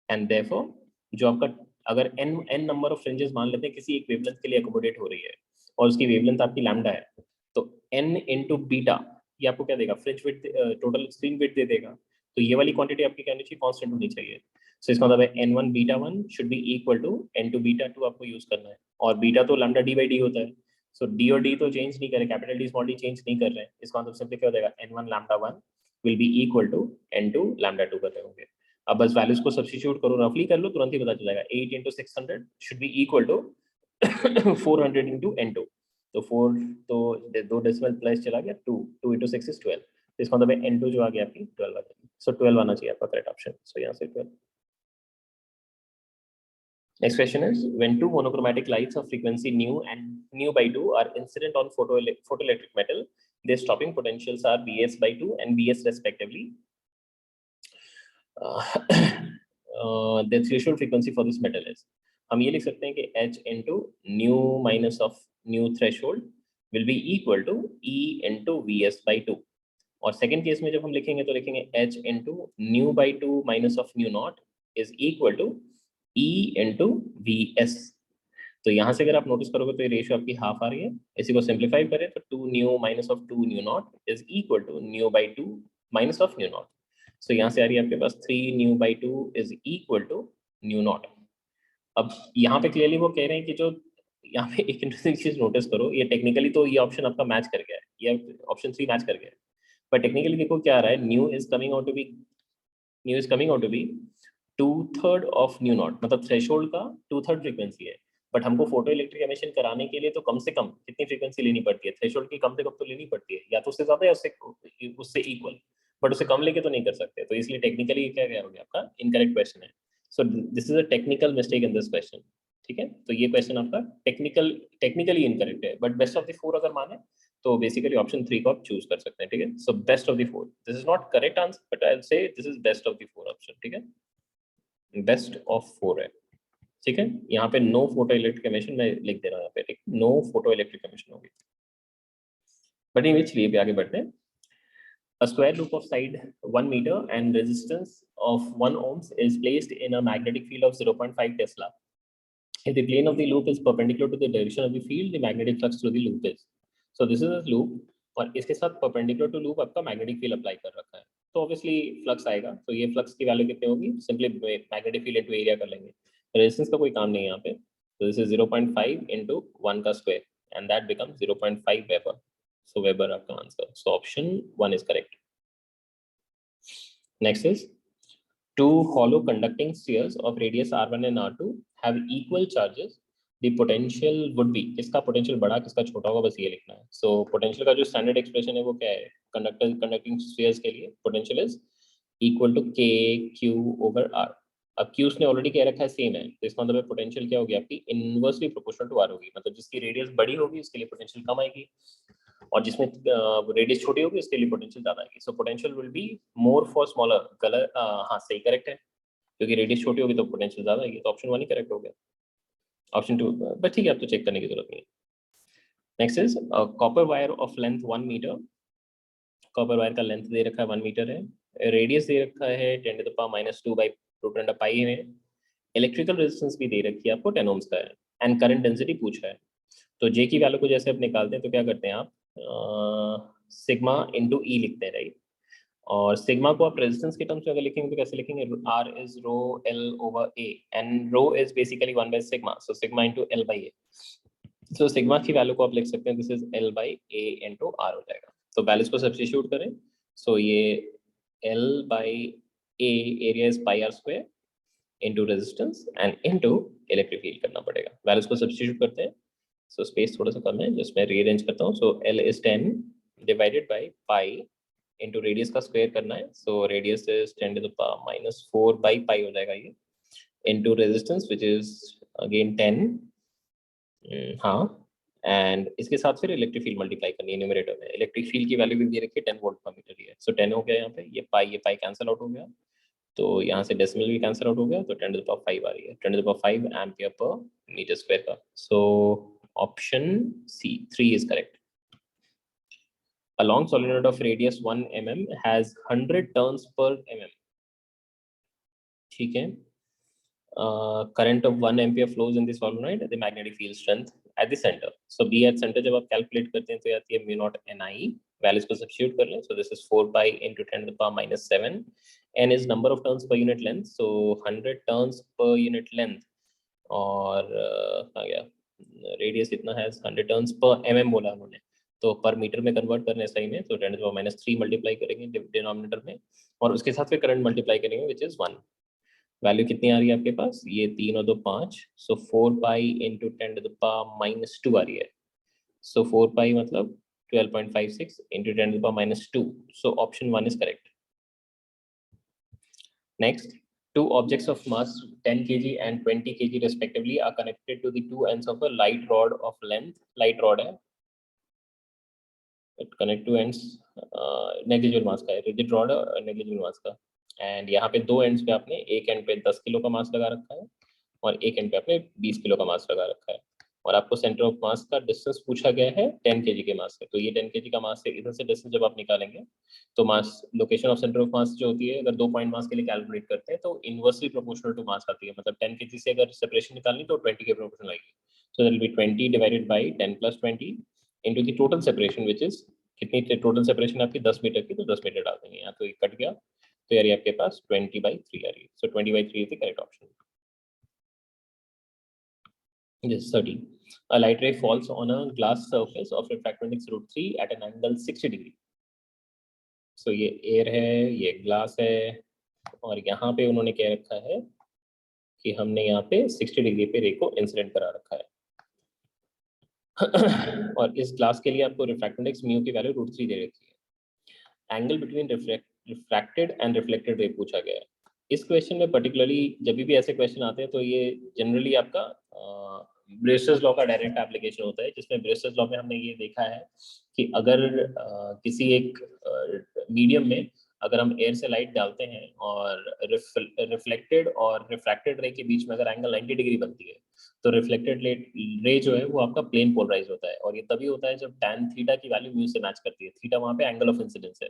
and therefore जो आपका अगर n नंबर ऑफ फ्रिंजेस मान लेते हैं किसी एक वेवलेंथ के लिए अकोमोडेट हो रही है और उसकी वेवलेंथ आपकी लैम्डा है, तो n इंटू बीटा ये आपको क्या देगा, fringe width, total screen width दे देगा। तो ये वाली क्वांटिटी आपकी क्या होनी चाहिए, कांस्टेंट होनी चाहिए। सो इसका मतलब है n1 beta 1 should be equal to n2 beta 2 आपको यूज करना है, और बीटा तो लैम्डा डी बाई डी होता है। सो डी और डी तो चेंज नहीं करे, capital D small D change नहीं कर रहे हैं, इसका मतलब सिंपली क्या हो जाएगा, n1 lambda 1 will be equal to n2 lambda 2 कर रहे होंगे। अब बस वैल्यूज को सब्स्टिट्यूट करो, रफली कर लो, तुरंत ही पता चल जाएगा। 8 into 600 should be equal to 400 into n2, तो 4 तो 2 डेसिमल प्लस चला गया 2, 2 इंटू 6 इज 12, तो इसका मतलब है n2 जो आ गया आपकी 12 आ जाएगी। सो 12 आना चाहिए आपका करेक्ट ऑप्शन, सो यहाँ से 12। Next question is, when two monochromatic lights of frequency nu and nu by 2 are incident on photoelectric metal, their stopping potentials are Vs by 2 and Vs respectively. The threshold frequency for this metal is, हम ये लिख सकते हैं कि H into nu minus of nu threshold will be equal to E into Vs by 2, और second case में जब हम लिखेंगे तो लिखेंगे H into nu by 2 minus of nu naught is equal to E into Vs। तो यहाँ से अगर आप नोटिस करोगे तो ये रेशियो आपकी हाफ आ रही है, इसी को सिंप्लीफाई करें तो 2 nu minus of 2 nu naught is equal to nu by 2 minus of nu naught। सो यहाँ से आ रही है आपके पास 3 nu by 2 is equal to nu naught। अब यहाँ पे क्लियरली वो कह रहे हैं कि जो यहाँ पे एक इंटरेस्टिंग चीज नोटिस करो, ये टेक्निकली तो ये ऑप्शन आपका मैच कर गया है, ये ऑप्शन 3 मैच कर गया है, पर टेक्निकली देखो क्या आ रहा है, nu is coming out to be 2/3 of nu naught, मतलब थ्रेशोल्ड का 2/3 फ्रीक्वेंसी है। बट हमको फोटो इलेक्ट्रिक एमिशन कराने के लिए तो कम से कम कितनी फ्रीक्वेंसी लेनी पड़ती है, थ्रेशोल्ड की कम से कम तो लेनी पड़ती है, या तो उससे ज्यादा या उससे इक्वल, बट उससे कम लेके तो नहीं कर सकते। तो इसलिए टेक्निकली क्या गया हो गया आपका इनकरेक्ट क्वेश्चन है। So this is a technical mistake in this question, ठीक है। तो ये क्वेश्चन आपका टेक्निकली इनकरेक्ट है, बट बेस्ट ऑफ द 4 अगर माने तो बेसिकली ऑप्शन 3 को आप चूज कर सकते हैं, ठीक है। So best of the 4, this is not correct answer but I will say this is best of the 4 option, ठीक है, बेस्ट ऑफ 4 है, ठीक है। यहाँ पे नो फोटो इलेक्ट्रिक एमिशन मैं लिख दे रहा हूँ यहाँ पे, ठीक, नो फोटो इलेक्ट्रिक एमिशन होगी। बट ये चलिए आगे बढ़ते हैं। A square loop of side 1 meter and resistance of 1 ohms is placed in a magnetic field of 0.5 Tesla. If the plane of the loop is perpendicular to the direction of the field, the magnetic flux through the loop is. So this is a loop, और इसके साथ perpendicular to loop आपका magnetic field apply कर रखा है, तो obviously flux आएगा। तो ये flux की वैल्यू कितनी होगी, simply magnetic field into area कर लेंगे, resistance का कोई काम नहीं है यहाँ पे। तो this is 0.5 into 1 का square and that becomes 0.5 Weber. So Weber आपका answer, so option 1 is correct. Next is, two hollow conducting spheres of radius r1 and r2 have equal charges. The potential would be, किसका potential बड़ा किसका छोटा होगा, बस ये लिखना है। So potential का जो standard expression है वो क्या है, conducting spheres के लिए potential is equal to k q over r। अब q उसने ऑलरेडी कह रखा है सेम है, तो इसका मतलब पोटेंशियल क्या होगी आपकी इनवर्सली प्रोपोर्शनल टू r होगी, मतलब जिसकी रेडियस बड़ी होगी उसके लिए पोटेंशियल कम आएगी, और जिसमें रेडियस छोटी होगी उसके लिए पोटेंशियल ज्यादा आएगी। So potential will be more for smaller, गलत, हाँ सही करेक्ट है, क्योंकि रेडियस छोटी होगी तो पोटेंशियल ज्यादा आएगी, तो ऑप्शन 1 ही करेक्ट हो गया। ऑप्शन 2 बस ठीक है, अब तो चेक करने की जरूरत नहीं है। Next is copper wire of length 1 metre, copper wire का लेंथ दे रखा है 1 मीटर है, रेडियस दे रखा है 10⁻²/√π में, इलेक्ट्रिकल रेजिस्टेंस भी दे रखी है आपको 10 ओम्स का है, एंड करंट डेंसिटी पूछा है। तो जे की वैल्यू को जैसे आप निकालते हैं तो क्या करते हैं आप, सिग्मा इंटू ई लिखते हैं, राइट। और सिग्मा को आप रेजिस्टेंस के टर्म्स में अगर लिखेंगे तो कैसे लिखेंगे, R is rho L over A, and rho is basically 1/सिग्मा, so sigma into L by A. So sigma की वैल्यू को आप लिख सकते हैं, this is L by A into R हो जाएगा। तो वैल्यूज को सब्स्टिट्यूट करें सो ये L by A area is pi R square into resistance and into electric field करना पड़ेगा। वैल्यूज को सब्स्टिट्यूट करते हैं। सो स्पेस थोड़ा सा कम है, जिसमें रीअरेंज करता हूँ। सो L is 10 divided by pi into radius का स्क्वायर करना है। So radius is 10 to the power -4 by pi हो जाएगा ये, into resistance which is again 10। हाँ, एंड इसके साथ फिर इलेक्ट्रिक फील्ड मल्टीप्लाई करनी है न्यूमरेटर में। इलेक्ट्रिक फील्ड की वैल्यू भी दे रखी है 10 वोल्ट पर मीटर ही है। सो 10 हो गया यहाँ पे, ये पाई कैंसिल आउट हो गया, तो यहाँ से डेसिमल भी कैंसिल आउट हो गया, तो 10 to the power 5 आ रही है, 10 to the power 5 एम्पियर पर मीटर स्क्वायर का। So option C 3 is correct. A long solenoid of radius 1 mm has 100 turns per mm. ठीक है। Current of 1 ampere flows in the solenoid. The magnetic field strength at the center. So B at center जब आप calculate करते हैं तो आती है mu naught Ni. Values को substitute कर लें. So this is 4 pi into 10 to the power -7. N is number of turns per unit length. So 100 turns per unit length. और आ गया radius इतना है 100 turns per mm बोला उन्होंने, तो पर मीटर में कन्वर्ट करने सही में, तो 10 to the power -3 मल्टीप्लाई करेंगे डिनोमिनेटर में, और उसके साथ फिर करंट मल्टीप्लाई करेंगे विच इज 1। वैल्यू कितनी आ रही है आपके पास, ये 3 और 2 5, सो 4 pi into 10 to the power -2 आ रही है। सो 4 पाई मतलब 12.56 into 10 to the power -2, so option 1 is correct. Next, two objects of mass 10 kg and 20 kg respectively are connected to the two ends of a light rod of length, light rod है, it connect to ends, negligible mass का है, rigid rod है negligible mass का, and यहाँ पे दो ends पे आपने एक एंड पे 10 किलो का मास लगा रखा है और एक एंड पे आपने 20 किलो का मास लगा रखा है, और आपको सेंटर ऑफ मास का डिस्टेंस पूछा गया है 10 केजी के मास से। तो ये 10 केजी का मास से इधर से डिस्टेंस जब आप निकालेंगे तो mass, location of centre of mass जो होती है, अगर 2 पॉइंट मास के लिए कैलकुलेट करते हैं तो इनवर्सली प्रोपोर्शनल टू मास आती है, मतलब 10 केजी से अगर सेपरेशन निकालनी तो 20 के प्रोपोर्शनल आएगी। So that will be 20 divided by 10 + 20 into the total separation which is, कितनी टोटल सेपरेशन आपकी 10 मीटर की, तो 10 मीटर डाल देंगे यहाँ, तो ये कट गया, तो यार आपके पास 20/3 आ रही है। सो 20/3 is the correct option. Yes, 30. A light ray falls on a glass surface of refractive index √3 at an angle 60 degree. So ये एयर है, ये ग्लास है, और यहाँ पे उन्होंने क्या रखा है कि हमने यहाँ पे 60 डिग्री पे रे को इंसिडेंट करा रखा है। और इस ग्लास के लिए आपको रिफ्रैक्टिव इंडेक्स म्यू की वैल्यू √3 दे रखी है। Angle between refracted and reflected ray पूछा गया है। इस क्वेश्चन में पर्टिकुलरली जब भी ऐसे क्वेश्चन आते हैं तो ये जनरली आपका ब्रेसेस लॉ का डायरेक्ट एप्लीकेशन होता है, जिसमें ब्रेसेस लॉ में हमने ये देखा है कि अगर किसी एक मीडियम में अगर हम एयर से लाइट डालते हैं और रिफ्लेक्टेड और रिफ्रैक्टेड रे के बीच में अगर एंगल 90 डिग्री बनती है तो रिफ्लेक्टेड रे जो है वो आपका प्लेन पोलराइज होता है, और ये तभी होता है जब tan थीटा की वैल्यू म्यू से मैच करती है। थीटा वहाँ पे एंगल ऑफ इंसिडेंस है,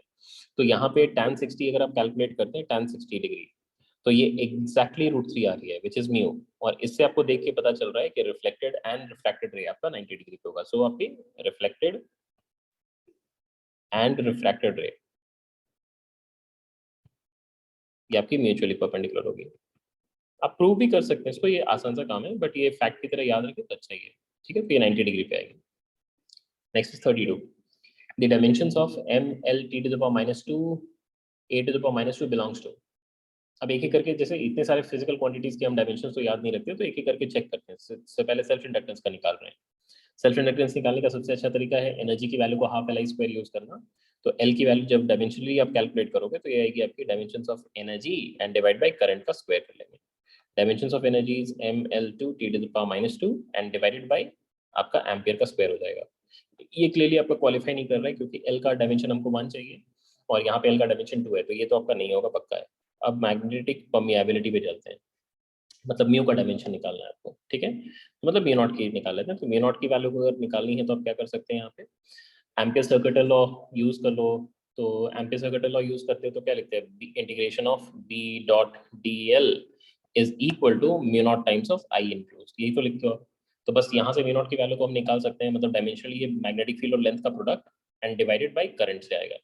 तो यहाँ पे tan 60 अगर आप कैलकुलेट करते हैं tan 60 डिग्री, तो ये एग्जैक्टली √3 आ रही है विच इज म्यू, और इससे आपको देख के पता चल रहा है कि रिफ्लेक्टेड एंड रिफ्रैक्टेड रे आपका 90 डिग्री पे होगा। सो आपकी रिफ्लेक्टेड एंड रिफ्रैक्टेड रे ये आपकी म्यूचुअली परपेंडिकुलर होगी। आप प्रूव भी कर सकते हैं इसको, ये आसान सा काम है, बट ये फैक्ट की तरह याद रखें तो अच्छा ही है। ठीक है, तो ये 90 डिग्री पे आएगी। Next is 32. The dimensions of m l t to the power -2 a to the power -2 belongs to. अब एक एक करके, जैसे इतने सारे फिजिकल क्वांटिटीज के हम डायमेंशंस तो याद नहीं रखते, तो एक एक करके चेक करते हैं। सबसे पहले सेल्फ इंडक्टेंस का निकाल रहे हैं। सेल्फ इंडक्टेंस निकालने का सबसे अच्छा तरीका है एनर्जी की वैल्यू को हाफ Li स्क्वायर यूज करना। तो एल की वैल्यू जब डायमेंशनली आप कैलकुलेट करोगे तो ये आएगी आपकी dimensions of energy and divide by current का स्क्वायर कर लेंगे। Dimensions of energy is ml2 t to the power -2 and divided bye आपका एम्पियर का स्क्वायर हो जाएगा। ये क्लियरली आपका क्वालिफाई नहीं कर रहा है क्योंकि एल का डायमेंशन हमको 1 चाहिए और यहाँ पे एल का डायमेंशन 2 है, तो ये तो आपका नहीं होगा, पक्का है। अब मैग्नेटिक परमिएबिलिटी पे चलते हैं, मतलब म्यू का डायमेंशन निकालना है आपको। ठीक है, तो मतलब म्यू नॉट की निकाल लेते हैं। तो म्यू नॉट की वैल्यू को अगर निकालनी है तो आप क्या कर सकते हैं, यहाँ पे एम्पियर सर्किट लॉ यूज कर लो। तो एम्पियर सर्किट लॉ यूज करते हैं तो क्या लिखते हैं, integration of B dot D L is equal to mu naught times of I enclose, यही तो लिखते हो। तो बस यहाँ से म्यू नॉट की वैल्यू को हम निकाल सकते हैं, मतलब डायमेंशनली ये मैग्नेटिक फील्ड और लेंथ का product and divided by current से आएगा।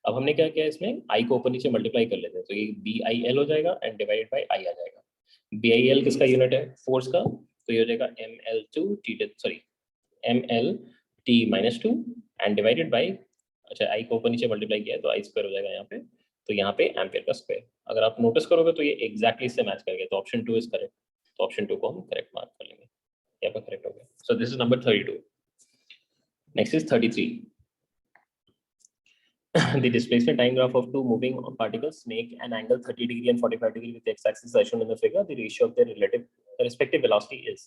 अब हमने क्या किया, इसमें आई को ऊपर नीचे मल्टीप्लाई कर लेते हैं, तो ये बी आई एल हो जाएगा एंड डिवाइडेड बाय आई आ जाएगा। बी आई एल किसका यूनिट है, फोर्स का, तो ये हो जाएगा ml2 t, sorry ml t -2 and divided bye अच्छा, आई को ऊपर नीचे मल्टीप्लाई किया है तो आई स्क्वायर हो जाएगा यहाँ पे, तो यहाँ पे एम्पियर का स्क्वायर। अगर आप नोटिस करोगे तो ये एग्जैक्टली इससे मैच कर गया, तो ऑप्शन 2 इज करेक्ट। तो ऑप्शन 2 को हम करेक्ट मार्क कर लेंगे, यहाँ पे करेक्ट हो गया। सो this is number 32। Next is 33। The displacement time graph of two moving particles make an angle 30 degree and 45 degree with the x-axis as shown in the figure. The ratio of their respective velocity is.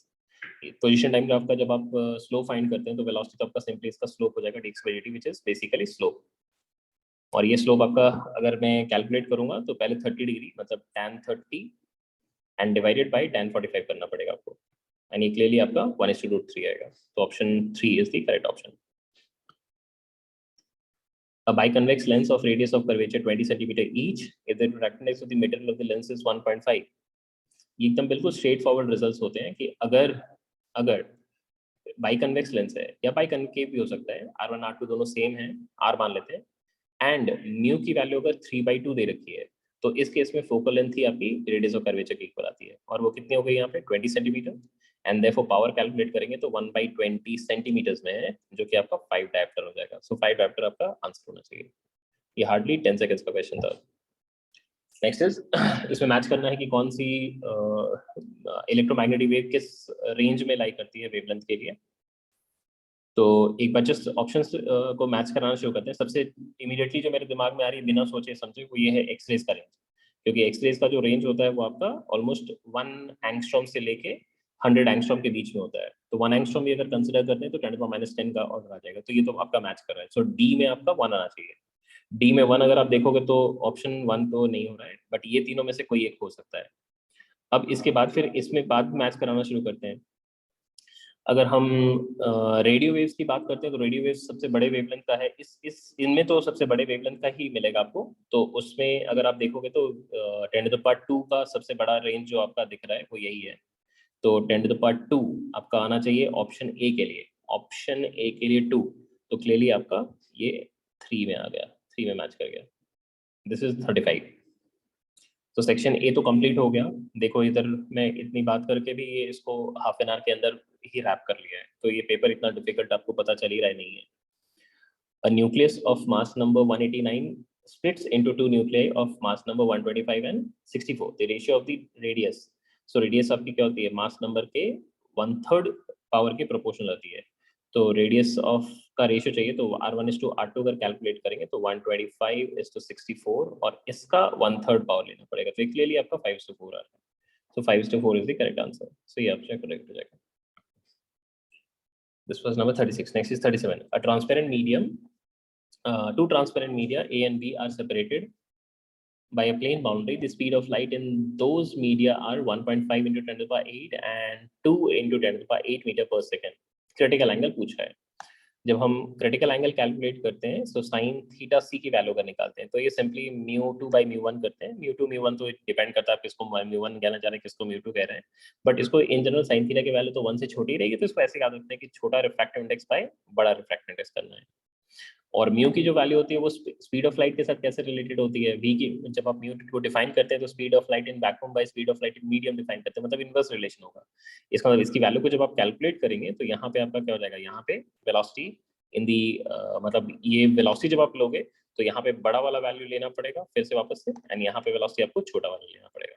Position time graph का जब आप slope find करते हैं तो velocity तो आपका simply इसका slope हो जाएगा dx by dt, which is basically slope. और ये स्लोप आपका अगर मैं कैलकुलेट करूंगा तो पहले 30 डिग्री मतलब tan 30 and divided bye tan 45 करना पड़ेगा आपको, एंड ये क्लियरली आपका 1:√3 आएगा। तो option 3 is the correct option. A biconvex lens of radius of curvature 20 centimeter each if the refractive index of the material of the lens is 1.5। ये एकदम बिल्कुल स्ट्रेट फॉरवर्ड रिजल्ट्स होते हैं कि अगर अगर बाइकन्वेक्स लेंस है या बाइकनकेव भी हो सकता है, R1 R2 दोनों सेम है, R मान लेते हैं, एंड म्यू की वैल्यू अगर 3/2 दे रखी है तो इस केस में फोकल लेंथ ही आपकी रेडियस ऑफ कर्वेचर के इक्वल आती है, और वो कितनी हो गई यहाँ पे 20 centimetre, and therefore power calculate करेंगे तो 1/20 सेंटीमीटर्स में है, जो कि आपका 5 डायप्टर हो जाएगा। सो 5 डायप्टर आपका आंसर होना चाहिए। ये हार्डली 10 सेकंड्स का क्वेश्चन था। नेक्स्ट इज इसमें मैच करना है कि कौन सी इलेक्ट्रोमैग्नेटिक वेव किस रेंज में लाई करती है वेवलेंथ के लिए। तो एक बार जस्ट ऑप्शंस को मैच कराना शुरू करते हैं। सबसे इमीडिएटली जो मेरे दिमाग में आ रही है बिना सोचे समझे वो ये है एक्सरेज का रेंज, क्योंकि एक्सरेज का जो रेंज होता है वो आपका ऑलमोस्ट 1 एंगस्ट्रॉम से लेके 100 एंगस्ट्रॉम के बीच में होता है। तो 1 एंगस्ट्रॉम भी अगर कंसिडर करते हैं तो 10⁻10 का ऑर्डर आ जाएगा। तो ये तो आपका मैच कर रहा है। सो डी में आपका 1 आना चाहिए। डी में 1 अगर आप देखोगे तो ऑप्शन 1 तो नहीं हो रहा है, बट ये तीनों में से कोई एक हो सकता है। अब इसके बाद फिर इसमें बाद मैच कराना शुरू करते हैं। अगर हम रेडियो वेव्स की बात करते हैं तो रेडियो वेव्स सबसे बड़े वेवलेंथ का है। इस इनमें तो सबसे बड़े वेवलेंथ का ही मिलेगा आपको। तो उसमें अगर आप देखोगे तो 10⁻2 का सबसे बड़ा रेंज जो आपका दिख रहा है वो यही है। तो 10⁻2 आपका आना चाहिए ऑप्शन ए के लिए। ऑप्शन ए के लिए 2, तो क्लियरली आपका ये 3 में आ गया, 3 में मैच कर गया। This is 35। तो सेक्शन ए तो कंप्लीट हो गया। देखो इधर मैं इतनी बात करके भी ये इसको हाफ एन आवर के अंदर ही रैप कर लिया है, तो ये पेपर इतना डिफिकल्ट आपको पता चल ही रहा नहीं है। A nucleus of mass number 189 splits into two nuclei of mass number 125 and 64. The ratio of the radius. So radius आपकी क्या होती है? mass number के 1/3 पावर के प्रोपोर्शनल होती है। तो रेडियस ऑफ का रेशियो चाहिए तो R1:R2 अगर कैलकुलेट करेंगे तो 125:64 और इसका 1/3 पावर लेना पड़ेगा। तो क्लियरली आपका 5:4 आ रहा है। So 5:4 is the correct answer. So ये आपका करेक्ट हो जाएगा। This was number 36. Next is 37. A transparent medium, two transparent media A and B are separated by a plane boundary. The speed of light in those media are 1.5 into 10 to the power 8 and 2 into 10 to the power 8 meter per second. Critical angle पूछा है। जब हम critical angle calculate करते हैं तो sine theta सी की value का निकालते हैं। तो ये सिंपली μ2/μ1 करते हैं। μ2/μ1 तो डिपेंड करता है आप किसको μ1 कहना चाह रहे हैं, किसको μ2 कह रहे हैं, बट इसको इन जनरल साइन थीटा की वैल्यू तो 1 से छोटी रहेगी, तो इसको ऐसे याद रखते हैं कि छोटा रिफ्रैक्टिव इंडेक्स बाय बड़ा रिफ्रैक्टिव इंडेक्स करना है। और म्यू की जो वैल्यू होती है वो स्पीड ऑफ लाइट के साथ कैसे रिलेटेड होती है? वी की जब आप म्यू को डिफाइन करते हैं तो speed of light in vacuum by speed of light in medium define करते हैं, मतलब इनवर्स रिलेशन होगा। इसका मतलब इसकी वैल्यू को जब आप कैलकुलेट करेंगे तो यहाँ पे आपका क्या हो जाएगा, यहाँ पे वेलोसिटी इन दी मतलब ये वेलोसिटी जब आप लोगे तो यहाँ पे बड़ा वाला वैल्यू लेना पड़ेगा फिर से वापस से, एंड यहाँ पे वेलोसिटी आपको छोटा वाला लेना पड़ेगा।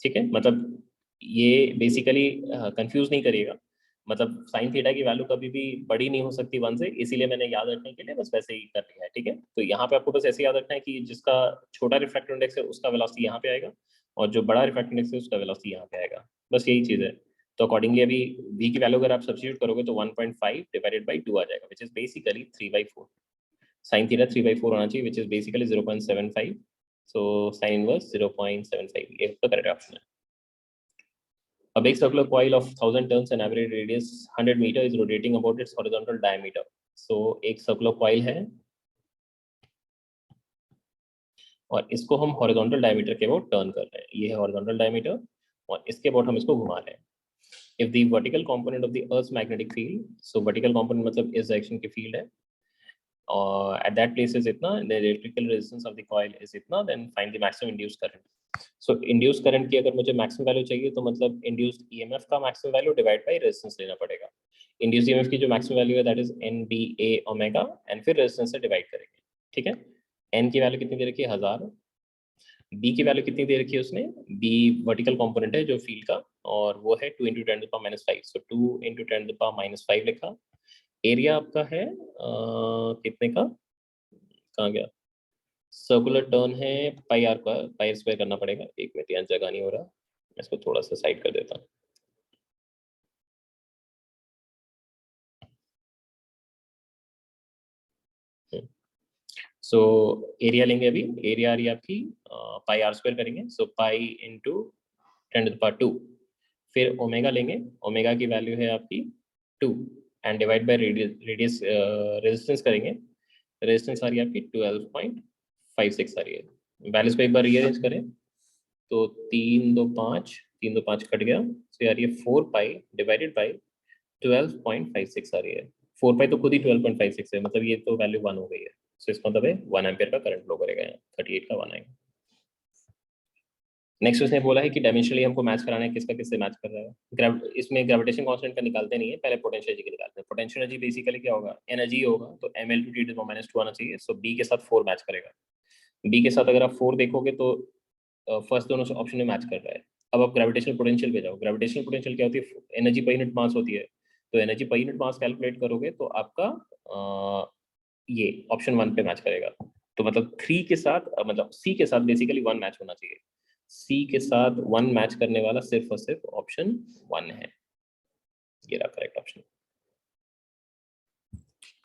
ठीक है, मतलब ये बेसिकली कंफ्यूज नहीं करिएगा। मतलब साइन थीटा की वैल्यू कभी भी बड़ी नहीं हो सकती 1 से, इसीलिए मैंने याद रखने के लिए बस वैसे ही कर लिया है। ठीक है, तो यहाँ पे आपको बस ऐसे याद रखना है कि जिसका छोटा रिफ्रैक्टिव इंडेक्स है उसका वेलोसिटी यहाँ पे आएगा, और जो बड़ा रिफ्रैक्टिव इंडेक्स है उसका वेलोसिटी यहाँ पे आएगा। बस यही चीज़ है। तो अकॉर्डिंगली अभी v की वैल्यू अगर आप सब्स्टिट्यूट करोगे तो 1.5 डिवाइडेड बाई 2 आ जाएगा, which is basically 3/4। Sine theta 3/4 होना चाहिए, which is basically 0.75। So sine inverse 0.75 ये तो करेक्ट ऑप्शन है। A big circular coil of 1000 turns and average radius 100 meter is rotating about its horizontal diameter. So एक circular coil है और इसको हम horizontal diameter के about turn कर रहे हैं। ये है horizontal diameter और इसके about हम इसको घुमा रहे हैं। If the vertical component of the Earth's magnetic field, so vertical component मतलब इस direction की field है, और at that place is इतना, the electrical resistance of the coil is इतना, then find the maximum induced current. So induce current की अगर मुझे मैक्सिमम वैल्यू चाहिए तो मतलब इंड्यूस्ड ईएमएफ का maximum value divide by resistance लेना पड़ेगा। इंड्यूस्ड ईएमएफ की जो मैक्सिमम वैल्यू है that is N B A omega and फिर रेजिस्टेंस से डिवाइड करेंगे। ठीक है, एन की वैल्यू कितनी दे रखी है 1000, बी की वैल्यू कितनी दे रखी है उसने, बी वर्टिकल कंपोनेंट है जो फील्ड का और वो है 2 × 10⁻⁵ सो 2 × 10⁻⁵ लिखा। एरिया आपका है कितने का, कहाँ गया, सर्कुलर टर्न है पाई आर का, पाई स्क्वायर करना पड़ेगा। एक मिनट यहाँ जगह नहीं हो रहा, मैं इसको थोड़ा सा साइड कर देता हूँ। सो एरिया लेंगे अभी, एरिया आ रही है आपकी पाई आर स्क्वायर करेंगे, सो पाई इंटू 10⁻²। फिर ओमेगा लेंगे, ओमेगा की वैल्यू है आपकी 2 and divide by radius resistance करेंगे, रेजिस्टेंस आ रही है आपकी 12.56 आ रही है। वैल्यूज को एक बार रीअरेंज करें तो 3 2 5 3 2 5 कट गया, तो आ रही है 4 पाई डिवाइडेड बाई 12.56 आ रही है। 4 पाई तो खुद ही 12.56 है, मतलब ये तो वैल्यू 1 हो गई है। सो इसका मतलब है 1 एम्पियर का करंट फ्लो करेगा यहाँ, 38 का 1 आएगा। नेक्स्ट उसने बोला है कि डायमेंशनली हमको मैच कराना है, किसका किससे मैच कर रहा है। इसमें ग्रेविटेशन कांस्टेंट का निकालते नहीं है, पहले पोटेंशियल एनर्जी निकालते हैं। पोटेंशियल एनर्जी बेसिकली क्या होगा, एनर्जी होगा, तो ml/T⁻²⁻² आना चाहिए। सो बी के साथ 4 मैच करेगा। बी के साथ अगर आप 4 देखोगे तो फर्स्ट दोनों ऑप्शन में मैच कर रहा है। अब आप ग्रेविटेशनल पोटेंशियल पे जाओ। ग्रेविटेशनल पोटेंशियल क्या होती है, एनर्जी पर यूनिट मास होती है। तो energy per unit mass calculate करोगे तो आपका ये ऑप्शन 1 पे मैच करेगा। तो मतलब 3 के साथ मतलब सी के साथ बेसिकली 1 मैच होना चाहिए। सी के साथ 1 मैच करने वाला सिर्फ और सिर्फ ऑप्शन 1 है, ये रहा करेक्ट ऑप्शन।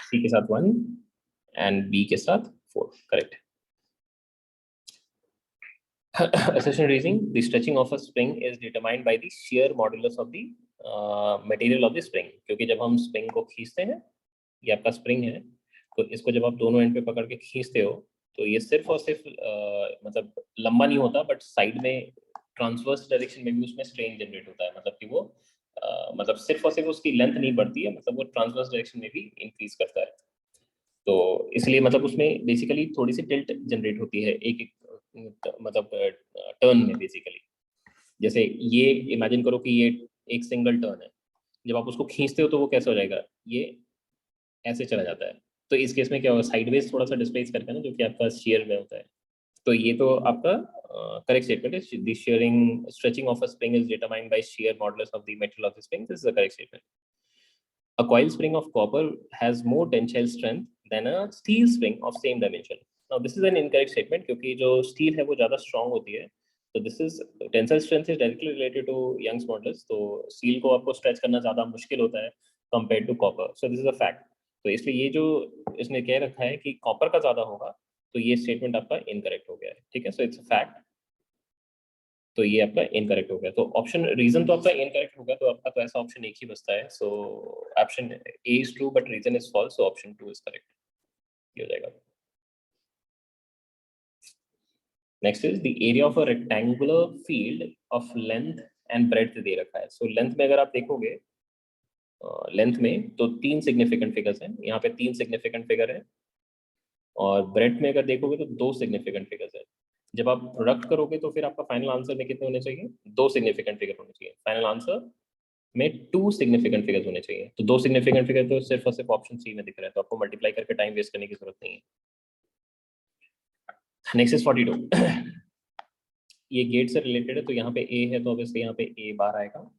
सी के साथ 1 एंड बी के साथ 4, correct. Assertion reasoning: the stretching of a spring is determined by the shear modulus of the material of the spring। क्योंकि जब हम स्प्रिंग को खींचते हैं, ये आपका स्प्रिंग है, तो इसको जब आप दोनों एंड पे पकड़ के खींचते हो तो ये सिर्फ और सिर्फ मतलब लंबा नहीं होता, बट साइड में ट्रांसवर्स डायरेक्शन में भी उसमें स्ट्रेन जनरेट होता है। मतलब कि वो मतलब सिर्फ और सिर्फ उसकी लेंथ नहीं बढ़ती है, मतलब वो ट्रांसवर्स डायरेक्शन में भी इंक्रीज करता है। तो इसलिए मतलब उसमें बेसिकली थोड़ी सी टिल्ट जनरेट होती है एक एक मतलब टर्न में बेसिकली। जैसे ये इमेजिन करो कि ये एक सिंगल टर्न है, जब आप उसको खींचते हो तो वो कैसे हो जाएगा, ये ऐसे चला जाता है। तो इस केस में क्या होगा, साइडवेज थोड़ा सा डिस्प्लेस करके ना, जो कि आपका शेयर में होता है। तो ये तो आपका करेक्ट स्टेटमेंट है। The sharing stretching of a spring is determined by shear modulus of the metal of the spring। This is the correct statement. A coil spring of copper has more tensile strength than a steel spring of same dimension। Now this is an incorrect statement क्योंकि जो steel है वो ज़्यादा strong होती है। तो this is tensile strength is directly related to Young's models. तो steel को आपको स्ट्रेच करना ज़्यादा मुश्किल होता है compare to copper. So this is a fact. तो इसलिए ये जो इसने कह रखा है कि कॉपर का ज़्यादा होगा, तो ये स्टेटमेंट आपका इनकरेक्ट हो गया है। ठीक है, सो इट्स अ फैक्ट। तो ये आपका इनकरेक्ट हो गया। तो ऑप्शन रीजन तो आपका इनकरेक्ट हो गया, तो आपका तो ऐसा ऑप्शन एक ही बचता है। So option A is true but reason is false, so option 2 is correct, ये हो जाएगा। Next is the area of a rectangular field of length and breadth दे रखा है। सो लेंथ में अगर आप देखोगे, लेंथ में तो 3 सिग्निफिकेंट फिगर्स हैं, यहाँ पे 3 सिग्निफिकेंट फिगर है। और ब्रेड्थ में अगर देखोगे तो 2 सिग्निफिकेंट फिगर्स है। जब आप प्रोडक्ट करोगे तो फिर आपका फाइनल आंसर में कितने होने चाहिए, 2 सिग्निफिकेंट फिगर होने चाहिए। फाइनल आंसर में 2 सिग्निफिकेंट फिगर्स होने चाहिए। तो 2 सिग्निफिकेंट फिगर तो सिर्फ और सिर्फ ऑप्शन सी में दिख रहा है, तो आपको मल्टीप्लाई करके टाइम वेस्ट करने की जरूरत नहीं है। Next is 42। ये गेट से रिलेटेड है, तो यहाँ पे ए है तो ऑब्वियसली यहाँ पे ए बार आएगा।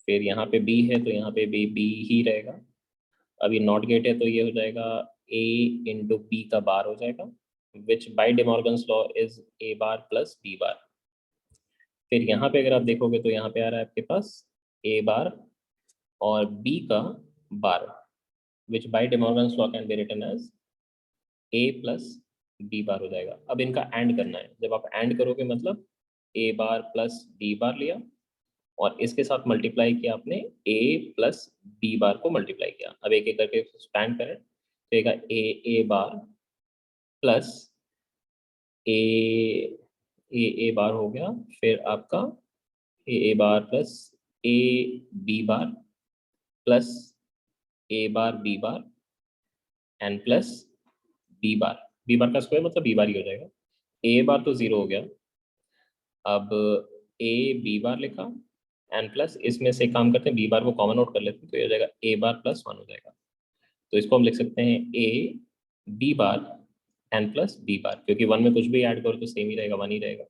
फिर यहाँ पे बी है तो यहाँ पे बी बी ही रहेगा। अब ये नॉट गेट है तो ये हो जाएगा ए इंटू बी का बार हो जाएगा, विच by De Morgan's law is a bar plus B बार। फिर यहाँ पे अगर आप देखोगे तो यहाँ पे आ रहा है आपके पास ए बार और बी का bar, which by De Morgan's law can be written as A plus B bar हो जाएगा। अब इनका एंड करना है। जब आप एंड करोगे मतलब ए बार प्लस बी बार लिया और इसके साथ मल्टीप्लाई किया आपने ए प्लस बी बार को मल्टीप्लाई किया। अब एक एक करके स्पैन करें तो ए ए बार प्लस ए ए बार हो गया, फिर आपका A bar plus A B bar plus A bar B bar and plus B bar का स्क्वायर मतलब बी बार ही हो जाएगा। ए बार तो 0 हो गया, अब ए बी बार लिखा एन प्लस, इसमें से काम करते हैं बी बार को कॉमन आउट कर लेते हैं, तो ये हो जाएगा ए बार प्लस वन हो जाएगा। तो इसको हम लिख सकते हैं A B bar N plus B bar, क्योंकि वन में कुछ भी ऐड करो तो सेम ही रहेगा, वन ही रहेगा।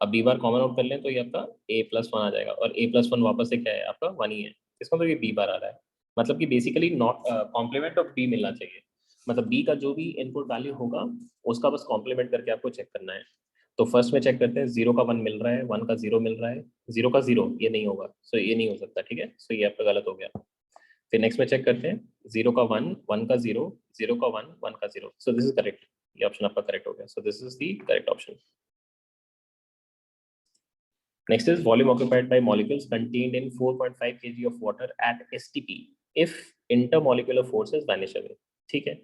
अब बी बार कॉमन आउट कर लें तो ये आपका ए प्लस वन आ जाएगा, और ए प्लस वन वापस से क्या है आपका वन ही है, इसका मतलब ये बी बार आ रहा है। मतलब कि basically not complement of B मिलना चाहिए, मतलब बी का जो भी इनपुट वैल्यू होगा उसका बस कॉम्प्लीमेंट करके आपको चेक करना है। तो फर्स्ट में चेक करते हैं, जीरो का वन मिल रहा है, वन का जीरो मिल रहा है, जीरो का जीरो ये नहीं होगा, सो ये नहीं हो सकता, ठीक है, सो ये आपका गलत हो गया। फिर नेक्स्ट में चेक करते हैं, जीरो का वन, वन का जीरो, जीरो का वन, वन का zero, so this is correct, ये ऑप्शन आपका करेक्ट हो गया, सो this is the correct option. Next is volume occupied by molecules contained in 4.5 kg of water at STP if intermolecular forces vanish away। ठीक है,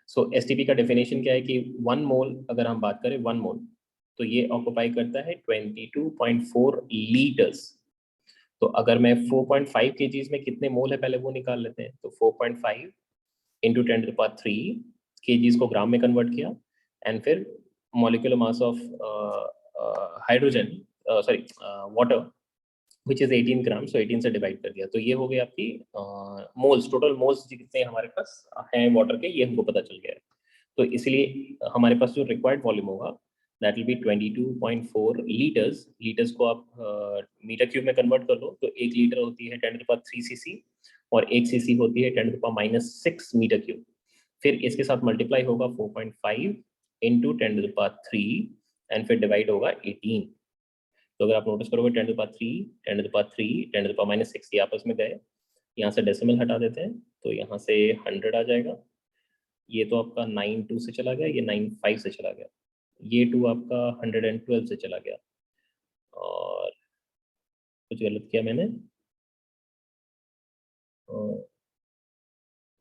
सो STP का definition क्या है कि 1 मोल, अगर हम बात करें 1 मोल, तो ये ऑक्युपाई करता है 22.4 लीटर्स। तो अगर मैं 4.5 kgs में कितने मोल है पहले वो निकाल लेते हैं, तो 4.5 इंटू 10⁻³ kgs को ग्राम में कन्वर्ट किया, एंड फिर molecular mass of hydrogen, sorry water, which is 18 ग्राम, सो 18 से डिवाइड कर दिया, तो ये हो गई आपकी मोल्स, टोटल मोल्स जितने हमारे पास हैं वाटर के, ये हमको पता चल गया है। तो इसलिए हमारे पास जो रिक्वायर्ड वॉल्यूम होगा that will be 22.4 litres. Litres को आप मीटर क्यूब में कन्वर्ट कर लो, तो 1 लीटर होती है 10⁻³ cc, और 1 cc होती है 10⁻⁻6 मीटर क्यूब। फिर इसके साथ मल्टीप्लाई होगा 4.5 इंटू 10⁻³ एंड फिर डिवाइड होगा 18। तो अगर आप नोटिस करोगे 10⁻³ 10⁻³ 10⁻⁻6 ये आपस में गए, यहाँ से डेसिमल हटा देते हैं तो यहाँ से 100 आ जाएगा, ये तो आपका 9 2 से चला गया, ये 9 5 से चला गया, ये 2 आपका 112 से चला गया, और कुछ गलत किया मैंने,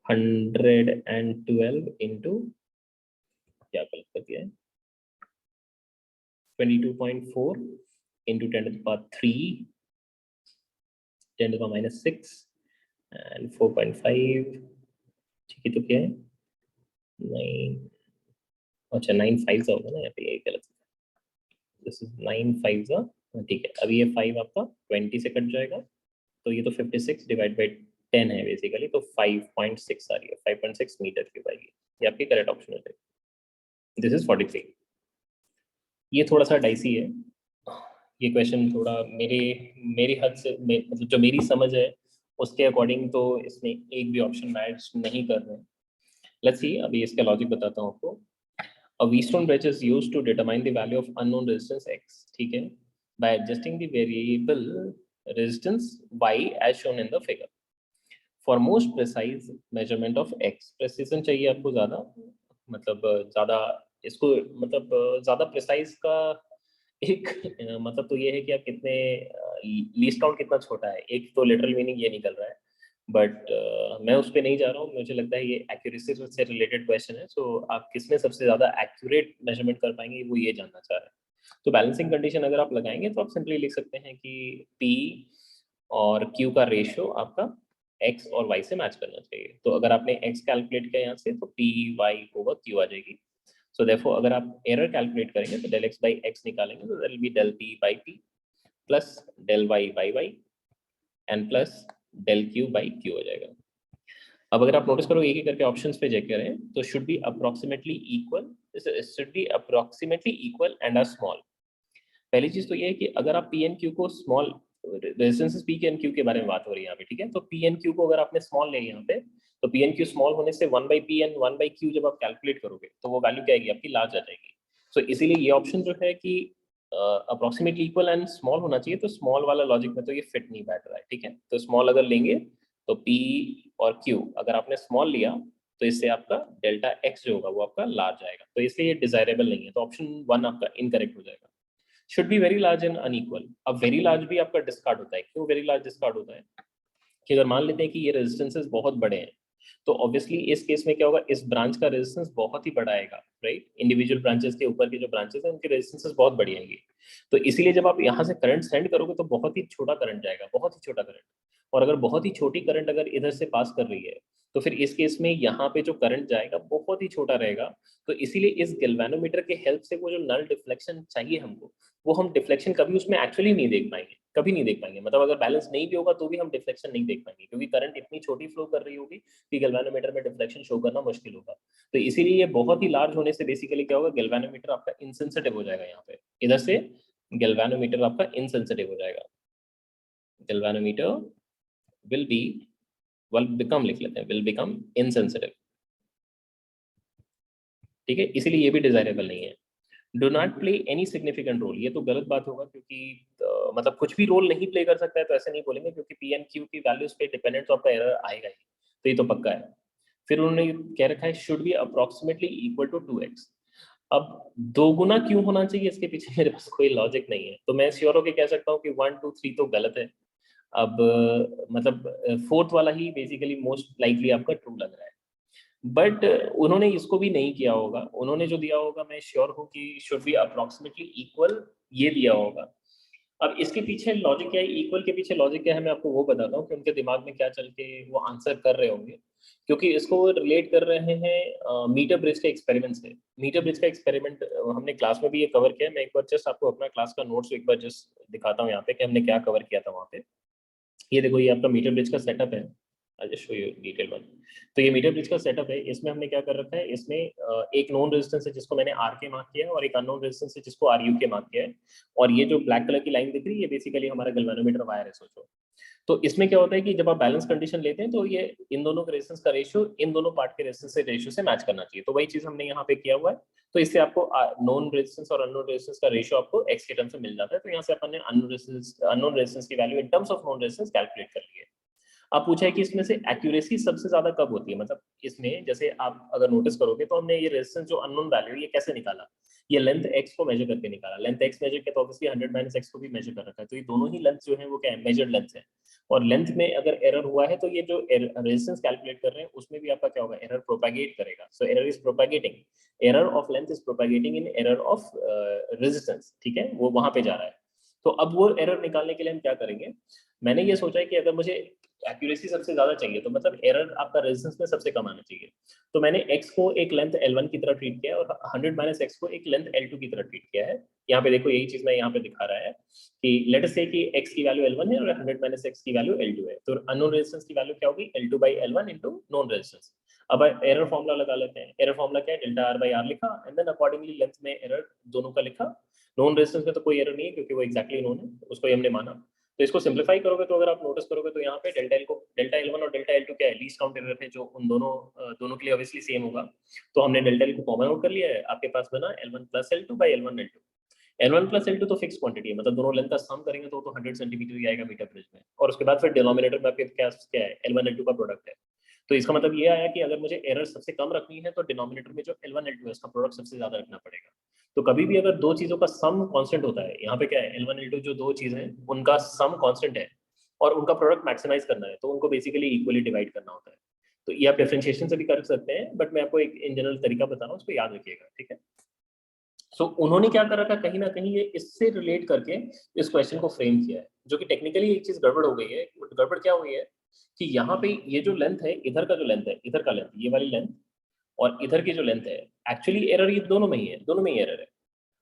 112 इंटू क्या गलत कर दिया है, 22.4 इंटू 10⁻³ 10⁻⁻6 एंड 4.5, ठीक है, तो क्या है 9, अच्छा 9 5 होगा ना यहाँ पे, ये गलत, दिस इज 9 5, ठीक है। अभी ये 5 आपका 20 से कट जाएगा, तो ये तो 56 डिवाइड बाई 10 है बेसिकली, तो 5.6 आ रही है, 5.6 मीटर क्यूब आएगी, ये आपकी करेक्ट ऑप्शन हो जाएगी। This is 43। ये थोड़ा सा डाइसी है, ये क्वेश्चन थोड़ा मेरी हद से मतलब जो मेरी समझ है उसके अकॉर्डिंग तो इसमें एक भी ऑप्शन मैच नहीं कर रहे हैं। लेट्स सी, अभी इसका लॉजिक बताता हूँ आपको। A Wheatstone bridge is used to determine the value of unknown resistance x, ठीक है, by adjusting the variable resistance y as shown in the figure. For most precise measurement of x, precision चाहिए आपको ज़्यादा, मतलब ज़्यादा इसको, मतलब ज़्यादा प्रिसाइज का एक मतलब तो ये है कि आप कितने लीस्ट काउंट कितना छोटा है, एक तो लिटरल मीनिंग ये निकल रहा है, बट मैं उस पर नहीं जा रहा हूँ, मुझे लगता है ये एक्यूरेसी से रिलेटेड क्वेश्चन है, सो आप किसमें सबसे ज़्यादा एक्यूरेट मेजरमेंट कर पाएंगे वो ये जानना चाह रहे हैं। तो बैलेंसिंग कंडीशन अगर आप लगाएंगे तो आप सिंपली लिख सकते हैं कि P और Q का रेशियो आपका X और Y से मैच करना चाहिए। तो अगर आपने X कैलकुलेट किया यहाँ से तो P Y ओवर Q आ जाएगी। सो देयरफॉर अगर आप एरर कैलकुलेट करेंगे तो del X by X निकालेंगे तो that will be del P by P plus del Y by Y and plus del Q by Q हो जाएगा। अब अगर आप नोटिस करो एक एक करके ऑप्शंस पे चेक करें तो should be approximately equal, should be approximately equal and R small. पहली चीज तो ये है कि अगर आप पी एन क्यू को स्मॉल, रेजिस्टेंसेस पी के एन क्यू के बारे में बात हो रही है यहाँ पे, ठीक है, तो पी एन क्यू को अगर आपने स्मॉल ले यहाँ पे, तो पी एन क्यू स्मॉल होने से 1/P एन 1/Q जब आप कैलकुलेट करोगे तो वो वैल्यू क्या आएगी आपकी, लार्ज आ जाएगी। सो इसीलिए ये ऑप्शन जो है कि अप्रोक्सीमेटली इक्वल एंड स्मॉल होना चाहिए, तो स्मॉल वाला लॉजिक में तो ये फिट नहीं बैठ रहा है, ठीक है। तो स्मॉल अगर लेंगे तो पी और क्यू अगर आपने स्मॉल लिया तो इससे आपका डेल्टा एक्स जो होगा वो आपका लार्ज आएगा, तो इसलिए ये डिजायरेबल नहीं है, तो ऑप्शन 1 आपका इनकरेक्ट हो जाएगा। Should be very large and unequal. अब वेरी लार्ज भी आपका डिस्कार्ड होता है, क्यों वेरी लार्ज डिस्कार्ड होता है कि अगर मान लेते हैं कि ये रेजिस्टेंसेस बहुत बड़े हैं तो ऑब्वियसली इस केस में क्या होगा, इस ब्रांच का रेजिस्टेंस बहुत ही बड़ा आएगा, राइट। इंडिविजुअल ब्रांचेस के ऊपर के जो ब्रांचेस हैं उनके रेजिस्टेंसेस बहुत बड़ी आएंगी, तो इसीलिए जब आप यहाँ से करंट सेंड करोगे तो बहुत ही छोटा करंट जाएगा, बहुत ही छोटा करंट। और अगर बहुत ही छोटी करंट अगर इधर से पास कर रही है तो फिर इस केस में यहाँ पे जो करंट जाएगा बहुत ही छोटा रहेगा। तो इसीलिए इस गैल्वेनोमीटर के हेल्प से वो जो नल डिफ्लेक्शन चाहिए हमको, वो हम डिफ्लेक्शन कभी उसमें एक्चुअली नहीं देख पाएंगे, कभी नहीं देख पाएंगे। मतलब अगर बैलेंस नहीं भी होगा तो भी हम डिफ्लेक्शन नहीं देख पाएंगे, क्योंकि करंट इतनी छोटी फ्लो कर रही होगी कि गैल्वेनोमीटर में डिफ्लेक्शन शो करना मुश्किल होगा। तो इसीलिए ये बहुत ही लार्ज होने से बेसिकली क्या होगा, गैल्वेनोमीटर आपका इनसेंसिटिव हो जाएगा। यहाँ पे इधर से गैल्वेनोमीटर आपका इनसेंसिटिव हो जाएगा। Galvanometer will be will become, लिख लेते हैं, will become insensitive। ठीक है, इसीलिए ये भी डिजायरेबल नहीं है। Do not play any significant role, ये तो गलत बात होगा, क्योंकि मतलब कुछ भी रोल नहीं प्ले कर सकता है तो ऐसे नहीं बोलेंगे, क्योंकि पी एंड क्यू की वैल्यूज पे डिपेंडेंट तो आपका एरर आएगा ही, तो ये तो पक्का है। फिर उन्होंने कह रखा है should be approximately equal to 2x। अब दो गुना क्यों होना चाहिए, इसके पीछे मेरे पास कोई लॉजिक नहीं है, तो मैं श्योर होकर कह सकता हूँ कि 1 2 3 तो गलत है। अब मतलब फोर्थ वाला ही बेसिकली मोस्ट लाइकली आपका ट्रू लग रहा है। बट उन्होंने इसको भी नहीं किया होगा, उन्होंने जो दिया होगा मैं श्योर हूँ कि शुड बी अप्रोक्सीमेटली इक्वल, ये दिया होगा। अब इसके पीछे लॉजिक क्या है, इक्वल के पीछे लॉजिक क्या है, मैं आपको वो बताता हूँ कि उनके दिमाग में क्या चल के वो आंसर कर रहे होंगे। क्योंकि इसको वो रिलेट कर रहे हैं मीटर ब्रिज के एक्सपेरिमेंट से। मीटर ब्रिज का एक्सपेरिमेंट हमने क्लास में भी ये कवर किया है। मैं एक बार जस्ट आपको अपना क्लास का नोट्स एक बार जस्ट दिखाता हूँ यहाँ पे कि हमने क्या कवर किया था वहाँ पे। ये देखो, ये आपका मीटर ब्रिज का सेटअप है। I just show you detail one. तो ये मीटर ब्रिज का सेटअप है, इसमें हमने क्या कर रखा है, इसमें एक नोन रेजिस्टेंस है जिसको मैंने आर के मार्क किया है, और एक अननोन रेजिस्टेंस है जिसको आर यू के मार्क किया है। और ये जो ब्लैक कलर की लाइन दिख रही है, ये बेसिकली हमारा गैल्वेनोमीटर वायर है, सोचो। तो इसमें क्या होता है कि जब आप बैलेंस कंडीशन लेते हैं तो ये इन दोनों के रेजिस्टेंस का रेशियो इन दोनों पार्ट के रेजिस्टेंस से रेशियो से मैच करना चाहिए। तो वही चीज हमने यहाँ पे किया हुआ है। तो इससे आपको नॉन रेजिस्टेंस और अननोन रेजिस्टेंस का रेशियो आपको एक्स के टर्म से मिल जाता है। तो यहाँ से अपन ने अननोन रेजिस्टेंस की value in terms of non resistance calculate कर ली है। अब पूछा है कि इसमें से एक्यूरेसी सबसे ज्यादा कब होती है, मतलब इसमें जैसे आप अगर नोटिस करोगे तो हमने ये रेजिस्टेंस जो अननोन वैल्यू ये कैसे निकाला, ये लेंथ x को मेजर करके निकाला। लेंथ x मेजर किया तो ऑब्वियसली 100 - x को भी मेजर कर रखा है। तो ये दोनों ही लेंथ जो है वो क्या है, मेजर्ड लेंथ है। और लेंथ में अगर एरर हुआ है तो ये जो रेजिस्टेंस कैलकुलेट कर रहे हैं उसमें भी आपका क्या होगा, एरर प्रोपेगेट करेगा। So error is propagating, error of length is propagating in error of resistance. ठीक है, वो वहां पे जा रहा है। तो अब वो एरर निकालने के लिए हम क्या करेंगे, मैंने ये सोचा है कि अगर मुझे एक्यूरेसी सबसे ज्यादा चाहिए तो मतलब एरर आपका रेजिस्टेंस में सबसे कम आना चाहिए। तो मैंने x को एक लेंथ L1 की तरह ट्रीट किया है और 100 - x को एक लेंथ L2 की तरह ट्रीट किया है। यहाँ पे देखो, यही चीज मैं यहाँ पे दिखा रहा है कि लेट अस से कि x की वैल्यू L1 है और 100 - x की वैल्यू L2 है। तो अननोन रेजिस्टेंस की वैल्यू क्या होगी, L2/L1 इंटू नॉन रेजिस्टेंस। अब एरर फॉर्मुला लगा लेते हैं। एरर फॉर्मुला क्या है, डेल्टा R/R लिखा एंड देन अकॉर्डिंगली लेंथ में एरर दोनों का लिखा। नॉन रेजिस्टेंस में तो कोई एरर नहीं है क्योंकि वो एक्जैक्टली नॉन है, उसको हमने माना। तो इसको सिंप्लीफाई करोगे तो अगर आप नोटिस करोगे तो यहाँ पे डेल्टा एल को डेल्टा L1 और डेल्टा L2 क्या है, लीस्ट काउंट एरर है जो उन दोनों के लिए ऑब्वियसली सेम होगा। तो हमने डेल्टा एल को कॉमन आउट कर लिया है, आपके पास बना L1 + L2/L1 L2। L1 + L2 तो फिक्स क्वांटिटी है, मतलब दोनों लेंथ का सम करेंगे तो 100 सेंटीमीटर ही आएगा मीटर ब्रिज में। और उसके बाद फिर डिनोमिनेटर में आपके क्या है, L1 L2 का प्रोडक्ट है। तो इसका मतलब ये आया कि अगर मुझे एरर सबसे कम रखनी है तो डिनोमिनेटर में जो L1 L2 है उसका प्रोडक्ट सबसे ज्यादा रखना पड़ेगा। तो कभी भी अगर दो चीजों का सम कांस्टेंट होता है, यहाँ पे क्या है, L1 L2 जो दो चीजें हैं उनका सम कांस्टेंट है और उनका प्रोडक्ट मैक्सिमाइज करना है, तो उनको बेसिकली इक्वली डिवाइड करना होता है। तो ये आप डिफरेंशिएशन से भी कर सकते हैं, बट मैं आपको एक इन जनरल तरीका बता रहा हूँ, उसको याद रखिएगा, ठीक है। सो उन्होंने क्या कर रखा, कहीं ना कहीं ये इससे रिलेट करके इस क्वेश्चन को फ्रेम किया है, जो कि टेक्निकली एक चीज गड़बड़ हो गई है। गड़बड़ क्या हुई है कि यहाँ पे ये जो लेंथ है, इधर का जो लेंथ है, इधर का लेंथ, ये वाली लेंथ और इधर की जो लेंथ है, एक्चुअली एरर ये दोनों में ही है, दोनों में ही एरर है।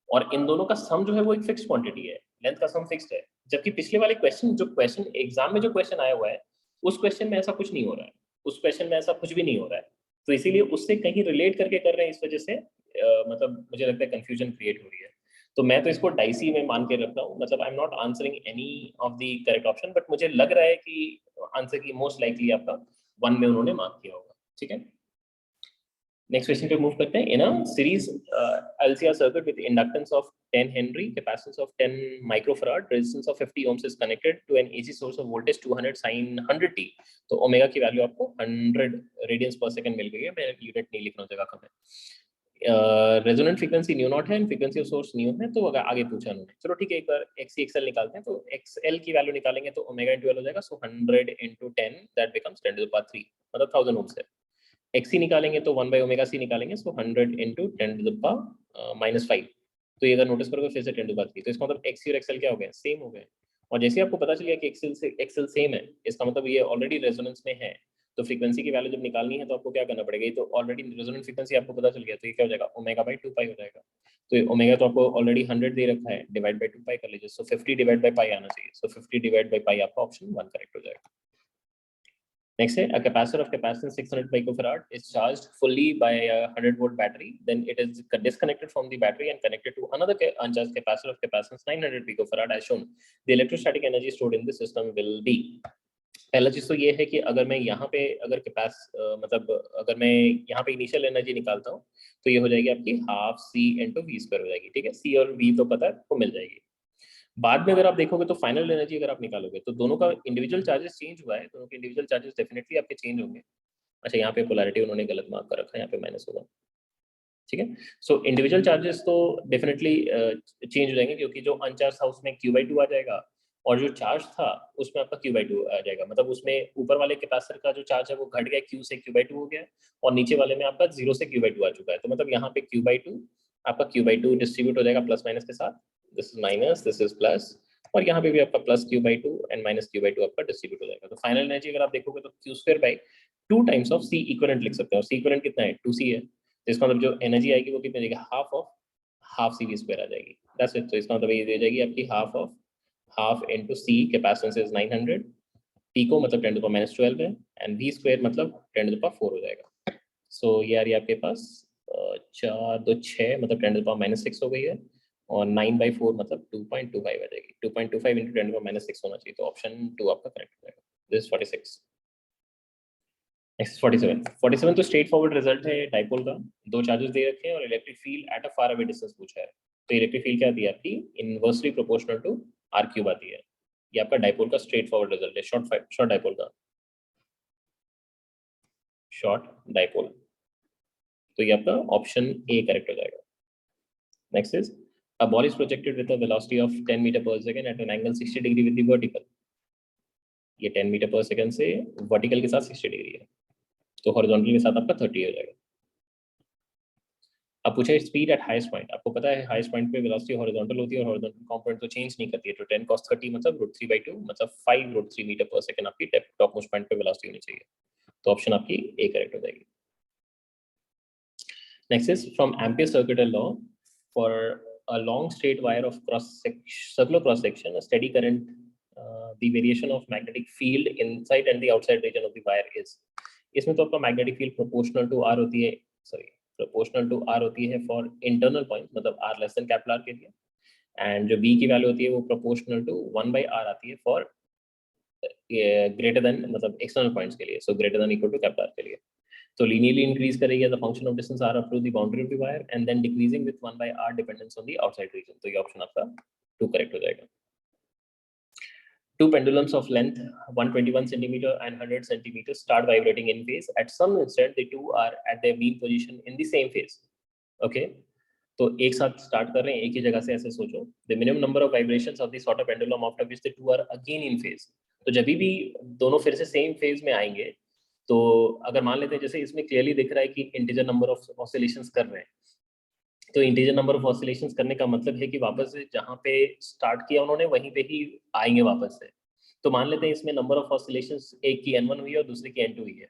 और इन दोनों का सम जो है वो एक फिक्स क्वांटिटी है, लेंथ का सम फिक्स्ड है। जबकि पिछले वाले क्वेश्चन, जो क्वेश्चन एग्जाम में जो क्वेश्चन आया हुआ है, उस क्वेश्चन में ऐसा कुछ नहीं हो रहा है, उस क्वेश्चन में ऐसा कुछ भी नहीं हो रहा है। तो इसीलिए उससे कहीं रिलेट करके कर रहे हैं, इस वजह से मतलब मुझे लगता है कंफ्यूजन क्रिएट हो रही है। तो मैं तो इसको डाइसी में मान के रख रहा हूँ, मतलब I am not answering any of the correct option, but मुझे लग रहा है कि आंसर की मोस्ट लाइकली आपका 1 में उन्होंने मार्क किया होगा, ठीक है। नेक्स्ट क्वेश्चन पे मूव करते हैं। In a series LCR circuit with inductance of 10 Henry, capacitance of 10 microfarad, resistance of 50 ohms is connected to an AC source of voltage 200 sin 100t। तो ओमेगा की वैल्यू आपको 100 रेडियंस पर second मिल गई है, मैं यूनिट नहीं लिख रहा हूँ, जगह कम है। रेजोनेंट फ्रीक्वेंसी न्यू नॉट है, फ्रीक्वेंसी ऑफ सोर्स न्यू है। तो अगर आगे पूछा उन्होंने, चलो ठीक है, एक बार XC XL निकालते हैं। तो XL की वैल्यू निकालेंगे तो ओमेगा इंटू L हो जाएगा। सो 100 × 10 दैट बिकम्स 10⁻3, मतलब 1000 ohms है। XC निकालेंगे तो 1/ωc निकालेंगे, सो 100 × 10⁻⁻5। तो ये अगर नोटिस करोगे फिर से 10⁻3, तो इसका मतलब XC और XL क्या हो गए, सेम हो गए। और जैसे आपको पता चल गया कि XL सेम है, इसका मतलब ये ऑलरेडी रेजोनेंस में है। तो फ्रीक्वेंसी की वैल्यू जब निकालनी है तो आपको क्या करना पड़ेगा, ये तो ऑलरेडी रेजोनेंट फ्रीक्वेंसी आपको पता चल गया, तो ये क्या हो जाएगा ओमेगा बाई 2 पाई हो जाएगा। तो ये ओमेगा तो आपको ऑलरेडी 100 दे रखा है, डिवाइड बाई 2 पाई कर लीजिए, सो 50 डिवाइड बाई पाई आना चाहिए, सो 50 डिवाइड बाई पाई आपका ऑप्शन 1 करेक्ट हो जाएगा। Next है, a capacitor of capacitance 600 picofarad is charged fully by a 100 volt battery. Then it is disconnected from the battery and connected to another uncharged capacitor of capacitance 900 picofarad as shown. The electrostatic energy stored in the system will be. पहला चीज तो ये है कि अगर मैं यहाँ पे अगर मतलब अगर मैं यहाँ पे इनिशियल एनर्जी निकालता हूँ तो ये हो जाएगी आपकी half C into V square हो जाएगी, ठीक है। सी और वी तो पता है आपको मिल जाएगी। बाद में अगर आप देखोगे तो फाइनल एनर्जी अगर आप निकालोगे तो दोनों का इंडिविजुअल चार्जेस चेंज हुआ है, दोनों के इंडिविजुअल चार्जेस डेफिनेटली आपके चेंज होंगे। अच्छा, यहाँ पे पोलैरिटी उन्होंने गलत मार्क कर रखा है, यहाँ पे माइनस होगा, ठीक है। सो इंडिविजुअल चार्जेस तो डेफिनेटली चेंज हो जाएंगे, क्योंकि जो अनचार्ज था उसमें Q/2 आ जाएगा और जो चार्ज था उसमें आपका Q/2 आ जाएगा। मतलब उसमें ऊपर वाले कैपेसिटर का जो चार्ज है वो घट गया, Q से Q/2 हो गया, और नीचे वाले में आपका 0 से Q/2 आ चुका है। तो मतलब यहाँ पे Q/2 आपका Q/2 डिस्ट्रीब्यूट हो जाएगा प्लस माइनस के साथ, this is minus, this is plus, और यहाँ पे भी आपका plus Q/2 and minus Q/2 आपका डिस्ट्रीब्यूट हो जाएगा। तो फाइनल एनर्जी अगर आप देखोगे तो Q² 2 times of C equivalent लिख सकते हैं, और C इक्विवेलेंट कितना है 2C है, तो इसका मतलब जो एनर्जी आएगी वो कितनी आएगी, half of half C V square आ जाएगी, दैट्स इट। तो इसका मतलब ये दे जाएगी आपकी half of half into C, capacitance is 900, pico मतलब 10⁻12 है, एंड वी स्क्वायर मतलब 10⁻4 हो जाएगा। सो ये आ रही है आपके पास 4 2 6 मतलब 10⁻6 हो गई है, और 9/4 मतलब 2.25 आ जाएगी। 2.25 इंटू 10⁻6 होना चाहिए, तो ऑप्शन 2 आपका करेक्ट हो जाएगा। दिस 46। नेक्स्ट 47 तो स्ट्रेट फॉरवर्ड रिजल्ट है डाइपोल का। दो चार्जेस दे रखे हैं और electric field at a far away distance पूछा है। तो इलेक्ट्रिक फील्ड क्या दी है आपकी, इनवर्सली प्रोपोर्शनल टू R³ आती है। ये आपका डाइपोल का स्ट्रेट फॉरवर्ड रिजल्ट है, शॉर्ट डाइपोल का, शॉर्ट डाइपोल। तो ये आपका ऑप्शन ए करेक्ट हो जाएगा। Next is a ball is projected with a velocity of 10 meter per second at an angle 60 degree with the vertical. ये 10 metre पर second से वर्टिकल के साथ 60 डिग्री है, तो हॉरिजॉन्टल के साथ आपका 30 हो जाएगा। अब पूछा स्पीड एट हाईएस्ट पॉइंट, आपको पता है हाईएस्ट पॉइंट पे वेलोसिटी हॉरिजॉन्टल होती है, और हॉरिजॉन्टल कंपोनेंट तो चेंज नहीं करती है, तो 10 cos 30 मतलब √3/2 मतलब 5√3 मीटर पर सेकंड आपकी टॉप मोस्ट पॉइंट पे वेलोसिटी होनी चाहिए। तो ऑप्शन आपकी ए करेक्ट हो जाएगी। Next is from ampere circuital law, for a long straight wire of circular cross section, a steady current, the variation of magnetic field inside and the outside region of the wire is। इसमें तो आपका magnetic field proportional to R होती है, sorry proportional to R होती है for internal point, मतलब R less than capital R के लिए, एंड जो बी की वैल्यू होती है वो प्रोपोर्शनल टू 1/r आती है फॉर ग्रेटर देन मतलब एक्सटर्नल पॉइंट्स के लिए, so greater than equal to capital R के लिए। तो लीनियरली इंक्रीज करेगी as a function of distance r up to the boundary of the wire, and then decreasing with 1/r dependence on the outside region. तो ये option आपका 2 correct हो जाएगा। Two pendulums of length 121 centimeter and 100 centimeters start vibrating in phase. At some instant, the two are at their mean position in the same phase. Okay. तो एक साथ start कर रहे हैं एक ही जगह से, ऐसे सोचो। The minimum number of vibrations of the sort of pendulum after which the two are again in phase. तो जब भी दोनों फिर से सेम फेज में आएंगे, तो अगर मान लेते हैं जैसे इसमें क्लियरली दिख रहा है कि इंटीजर नंबर ऑफ ऑसिलेशंस कर रहे हैं, तो इंटीजर नंबर ऑफ ऑसिलेशंस करने का मतलब है कि वापस से जहाँ पे स्टार्ट किया उन्होंने वहीं पे ही आएंगे वापस से। तो मान लेते हैं इसमें नंबर ऑफ ऑसिलेशंस एक की N1 हुई है और दूसरे की N2 हुई है,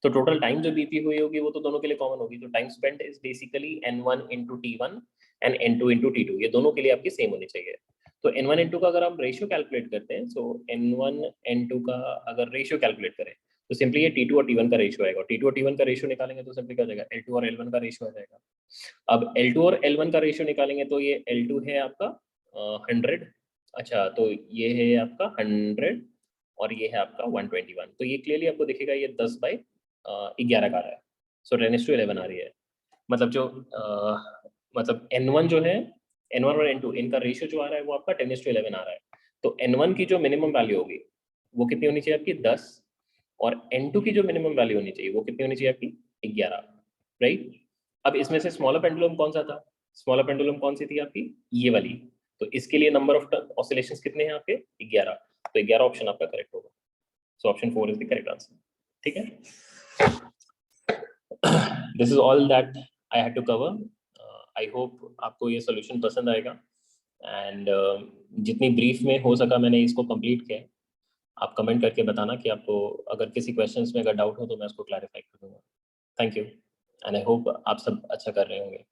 तो टोटल टाइम जो बीती हुई होगी वो तो दोनों के लिए कॉमन होगी। तो time spent is basically N1 into T1 and N2 into T2, ये दोनों के लिए आपकी सेम होनी चाहिए। तो N1 N2 का अगर हम रेशियो कैलकुलेट करते हैं, सो N1 N2 का अगर रेशियो कैलकुलेट करें तो सिंपली ये T2 और T1 का रेशियो आएगा। T2 और T1 का रेशियो निकालेंगे तो सिंपली क्या हो जाएगा, L2 और L1 का रेशियो आ जाएगा। अब L2 और L1 का रेशियो निकालेंगे तो ये L2 है आपका 100, अच्छा तो ये है आपका 100 और ये है आपका 121। तो ये क्लियरली आपको दिखेगा ये 10/11 का आ रहा है, सो 10:11 आ रही है। मतलब जो मतलब N1 जो है, N1 और N2 इनका रेशियो जो आ रहा है वो आपका 10:11 आ रहा है। तो N1 की जो मिनिमम वैल्यू होगी वो कितनी होनी चाहिए आपकी 10, और N2 की जो मिनिमम वैल्यू होनी चाहिए वो कितनी होनी चाहिए आपकी 11, राइट। अब इसमें से स्मॉलर पेंडुलम कौन सा था, स्मॉलर पेंडुलम कौन सी थी आपकी, ये वाली। तो इसके लिए नंबर ऑफ ऑसिलेशंस कितने हैं आपके 11, तो 11 ऑप्शन आपका करेक्ट होगा। So option 4 is the correct answer, ठीक है। This is all that I had to cover. I hope आपको ये सोल्यूशन पसंद आएगा, एंड जितनी ब्रीफ में हो सका मैंने इसको कंप्लीट किया। आप कमेंट करके बताना कि आपको अगर किसी क्वेश्चंस में अगर डाउट हो तो मैं उसको क्लैरिफाई कर दूंगा। Thank you and I hope आप सब अच्छा कर रहे होंगे।